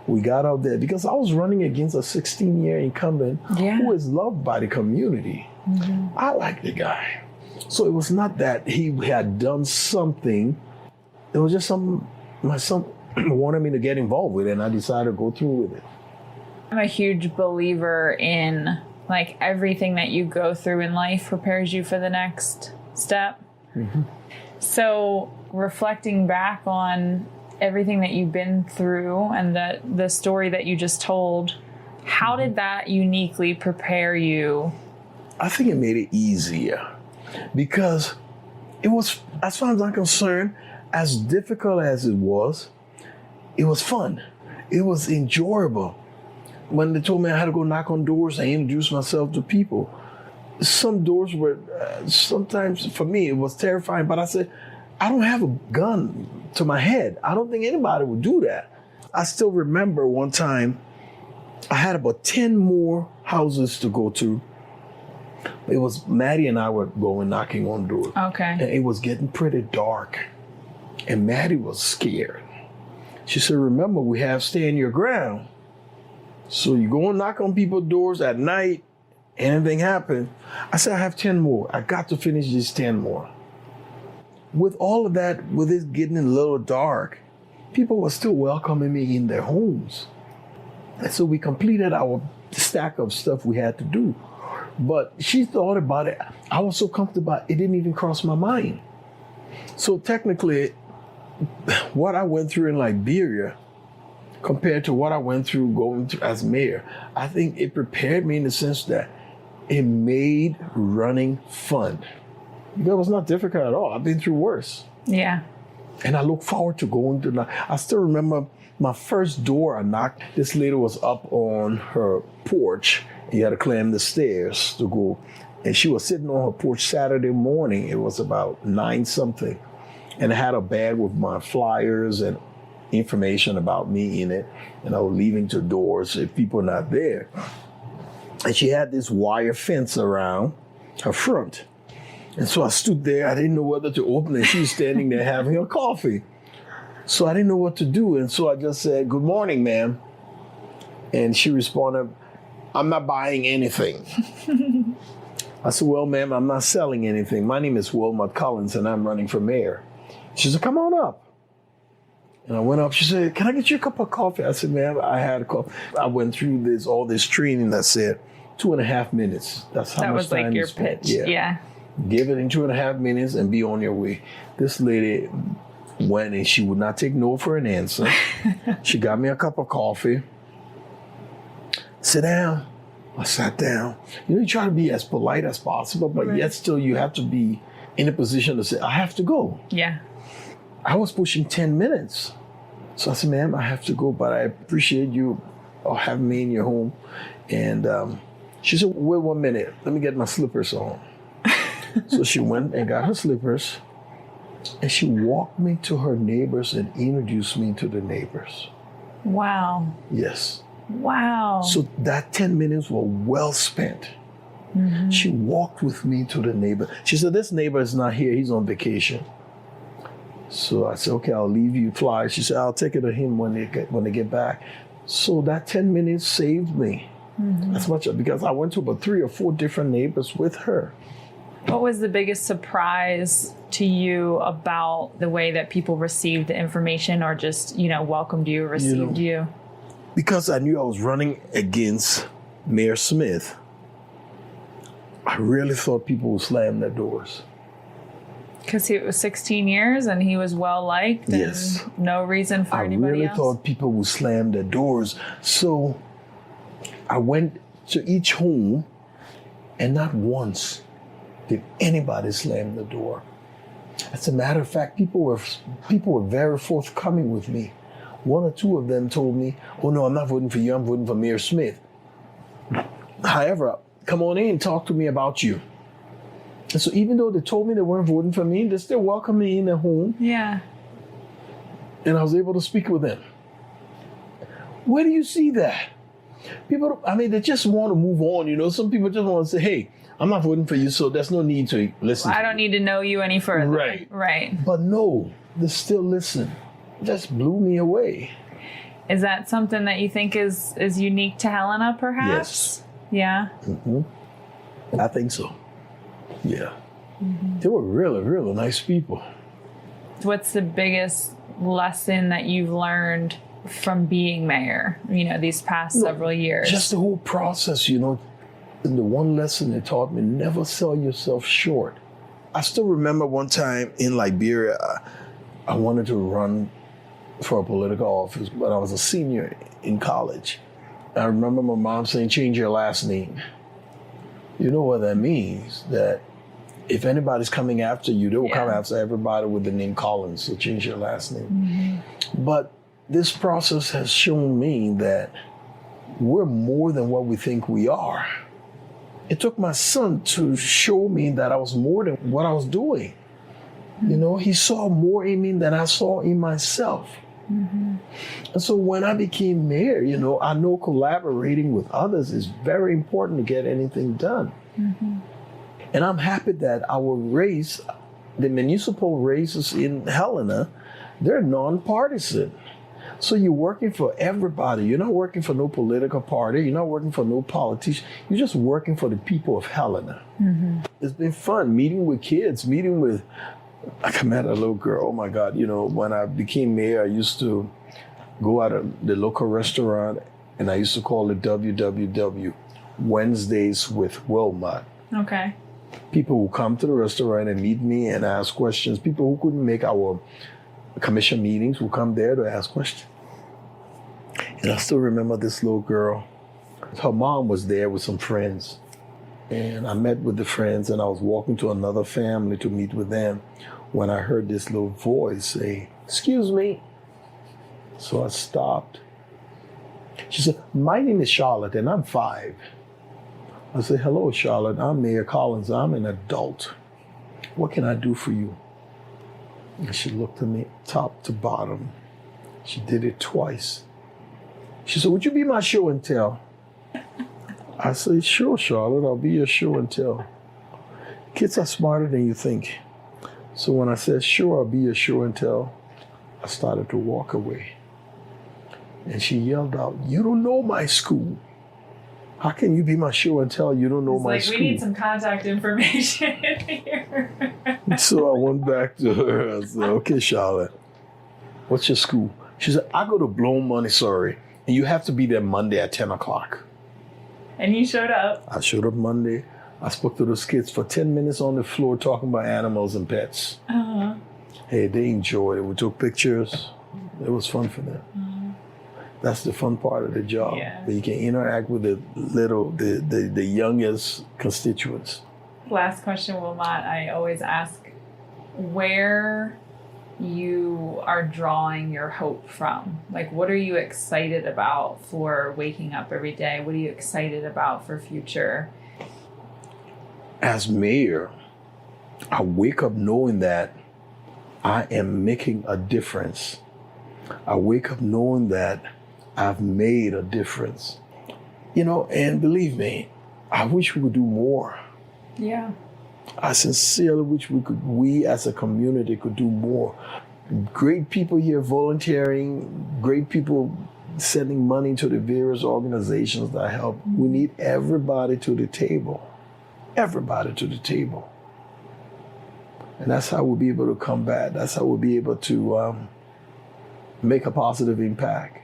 Speaker 2: We got out there because I was running against a 16-year incumbent who is loved by the community. Mm-hmm. I like the guy. So it was not that he had done something. It was just something my son wanted me to get involved with, and I decided to go through with it.
Speaker 1: I'm a huge believer in everything that you go through in life prepares you for the next step. Mm-hmm. So reflecting back on everything that you've been through and the story that you just told, how did that uniquely prepare you?
Speaker 2: I think it made it easier because it was, as far as I'm concerned, as difficult as it was fun. It was enjoyable. When they told me I had to go knock on doors and introduce myself to people, some doors were, sometimes for me, it was terrifying, but I said, I don't have a gun to my head. I don't think anybody would do that. I still remember one time I had about 10 more houses to go to. It was Maddie and I were going knocking on doors.
Speaker 1: Okay.
Speaker 2: And it was getting pretty dark. And Maddie was scared. She said, remember, we have stand your ground. So you go and knock on people's doors at night, anything happen. I said, I have 10 more. I got to finish these 10 more. With all of that, with it getting a little dark, people were still welcoming me in their homes. And so we completed our stack of stuff we had to do. But she thought about it. I was so comfortable, it didn't even cross my mind. So technically, what I went through in Liberia compared to what I went through going through as mayor, I think it prepared me in the sense that it made running fun. That was not difficult at all. I've been through worse.
Speaker 1: Yeah.
Speaker 2: And I look forward to going to, I still remember my first door I knocked, this lady was up on her porch. You had to climb the stairs to go. And she was sitting on her porch Saturday morning. It was about 9 something. And I had a bag with my flyers and information about me in it. And I was leaving to doors if people were not there. And she had this wire fence around her front. And so I stood there. I didn't know whether to open it. She was standing there having her coffee. So I didn't know what to do. And so I just said, good morning, ma'am. And she responded, I'm not buying anything. I said, well, ma'am, I'm not selling anything. My name is Wilmot Collins, and I'm running for mayor. She said, come on up. And I went up. She said, can I get you a cup of coffee? I said, ma'am, I had a coffee. I went through all this training that said 2.5 minutes. That's how much time
Speaker 1: that was like your pitch. Yeah.
Speaker 2: Give it in 2.5 minutes and be on your way. This lady went and she would not take no for an answer. She got me a cup of coffee. Sit down. I sat down. You try to be as polite as possible, but yet still you have to be in a position to say, I have to go.
Speaker 1: Yeah.
Speaker 2: I was pushing 10 minutes. So I said, ma'am, I have to go, but I appreciate you having me in your home. And she said, wait 1 minute. Let me get my slippers on. So she went and got her slippers. And she walked me to her neighbors and introduced me to the neighbors.
Speaker 1: Wow.
Speaker 2: Yes.
Speaker 1: Wow.
Speaker 2: So that 10 minutes were well spent. Mm-hmm. She walked with me to the neighbor. She said, this neighbor is not here. He's on vacation. So I said, okay, I'll leave you flyers. She said, I'll take it to him when they get back. So that 10 minutes saved me as much, because I went to about 3 or 4 different neighbors with her.
Speaker 1: What was the biggest surprise to you about the way that people received the information or just, welcomed you, received you?
Speaker 2: Because I knew I was running against Mayor Smith, I really thought people would slam their doors.
Speaker 1: Because he was 16 years and he was well-liked?
Speaker 2: Yes.
Speaker 1: And no reason for anybody else?
Speaker 2: I really thought people would slam their doors. So I went to each home and not once did anybody slam the door. As a matter of fact, people were very forthcoming with me. 1 or 2 of them told me, oh no, I'm not voting for you, I'm voting for Mayor Smith. However, come on in, talk to me about you. And so even though they told me they weren't voting for me, they still welcomed me in their home.
Speaker 1: Yeah.
Speaker 2: And I was able to speak with them. Where do you see that? People, they just want to move on, Some people just want to say, hey, I'm not voting for you, so there's no need to listen.
Speaker 1: I don't need to know you any further.
Speaker 2: Right. But no, they still listen. It just blew me away.
Speaker 1: Is that something that you think is unique to Helena, perhaps?
Speaker 2: Yes.
Speaker 1: Yeah?
Speaker 2: Mm-hmm. I think so. Yeah. Mm-hmm. They were really, really nice people.
Speaker 1: What's the biggest lesson that you've learned from being mayor, these past several years?
Speaker 2: Just the whole process, And the one lesson they taught me, never sell yourself short. I still remember one time in Liberia, I wanted to run for a political office, but I was a senior in college. I remember my mom saying, change your last name. You know what that means? That if anybody's coming after you, they will come after everybody with the name Collins, so change your last name. Mm-hmm. But this process has shown me that we're more than what we think we are. It took my son to show me that I was more than what I was doing. Mm-hmm. You know, he saw more in me than I saw in myself. Mm-hmm. And so when I became mayor, you know, I know collaborating with others is very important to get anything done. Mm-hmm. And I'm happy that our race, the municipal races in Helena, they're nonpartisan. So you're working for everybody. You're not working for no political party. You're not working for no politician. You're just working for the people of Helena. Mm-hmm. It's been fun meeting with kids, I met a little girl. Oh my God. You know, when I became mayor, I used to go out of the local restaurant and I used to call it WWW, Wednesdays with Wilmot.
Speaker 1: Okay.
Speaker 2: People who come to the restaurant and meet me and ask questions. People who couldn't make our commission meetings will come there to ask questions. And I still remember this little girl. Her mom was there with some friends. And I met with the friends and I was walking to another family to meet with them when I heard this little voice say, excuse me. So I stopped. She said, my name is Charlotte and I'm 5. I said, hello, Charlotte. I'm Mayor Collins. I'm an adult. What can I do for you? And she looked at me top to bottom. She did it twice. She said, would you be my show and tell? I said, sure, Charlotte, I'll be your show and tell. Kids are smarter than you think. So when I said, sure, I'll be your show and tell, I started to walk away. And she yelled out, you don't know my school. How can you be my show and tell you don't know my school?
Speaker 1: We need some contact information here.
Speaker 2: So I went back to her. I said, okay, Charlotte, what's your school? She said, I go to Bloom Montessori, and you have to be there Monday at 10 o'clock.
Speaker 1: And you showed up.
Speaker 2: I showed up Monday. I spoke to those kids for 10 minutes on the floor talking about animals and pets. Uh-huh. Hey, they enjoyed it. We took pictures. It was fun for them. Uh-huh. That's the fun part of the job. Yeah. That you can interact with the youngest constituents.
Speaker 1: Last question, Wilmot. I always ask where you are drawing your hope from. Like, what are you excited about for waking up every day? What are you excited about for future?
Speaker 2: As mayor, I wake up knowing that I am making a difference. I wake up knowing that I've made a difference. You know, and believe me, I wish we could do more.
Speaker 1: Yeah.
Speaker 2: I sincerely wish we as a community could do more. Great people here volunteering, great people sending money to the various organizations that help. Mm-hmm. We need everybody to the table. Everybody to the table. And that's how we'll be able to combat. That's how we'll be able to make a positive impact.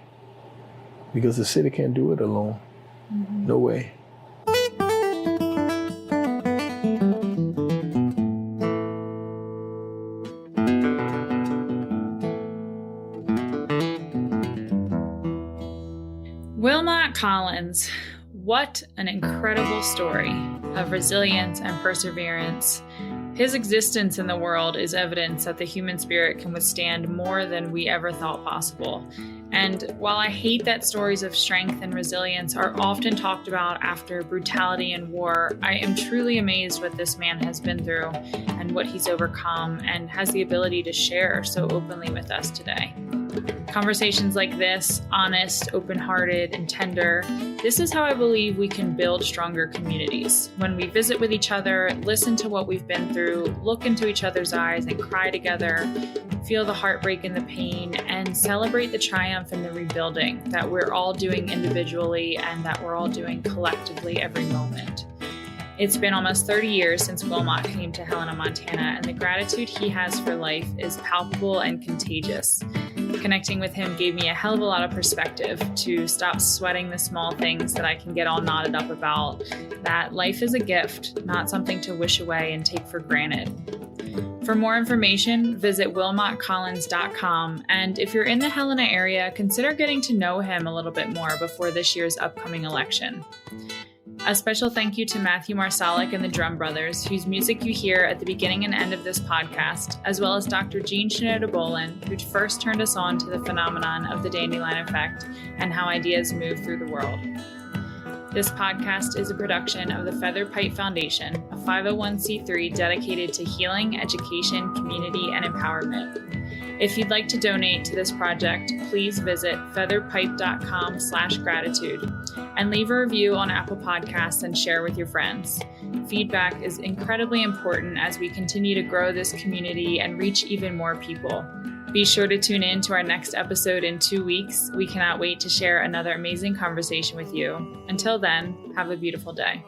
Speaker 2: Because the city can't do it alone. Mm-hmm. No way.
Speaker 1: Wilmot Collins, what an incredible story of resilience and perseverance. His existence in the world is evidence that the human spirit can withstand more than we ever thought possible. And while I hate that stories of strength and resilience are often talked about after brutality and war, I am truly amazed what this man has been through and what he's overcome and has the ability to share so openly with us today. Conversations like this, honest, open-hearted, and tender, this is how I believe we can build stronger communities. When we visit with each other, listen to what we've been through, look into each other's eyes and cry together, feel the heartbreak and the pain, and celebrate the triumph and the rebuilding that we're all doing individually and that we're all doing collectively every moment. It's been almost 30 years since Wilmot came to Helena, Montana, and the gratitude he has for life is palpable and contagious. Connecting with him gave me a hell of a lot of perspective to stop sweating the small things that I can get all knotted up about, that life is a gift, not something to wish away and take for granted. For more information, visit wilmotcollins.com, and if you're in the Helena area, consider getting to know him a little bit more before this year's upcoming election. A special thank you to Matthew Marsalic and the Drum Brothers, whose music you hear at the beginning and end of this podcast, as well as Dr. Jean Shinoda-Bolin, who first turned us on to the phenomenon of the dandelion effect and how ideas move through the world. This podcast is a production of the Feather Pipe Foundation, a 501c3 dedicated to healing, education, community, and empowerment. If you'd like to donate to this project, please visit featherpipe.com/gratitude and leave a review on Apple Podcasts and share with your friends. Feedback is incredibly important as we continue to grow this community and reach even more people. Be sure to tune in to our next episode in 2 weeks. We cannot wait to share another amazing conversation with you. Until then, have a beautiful day.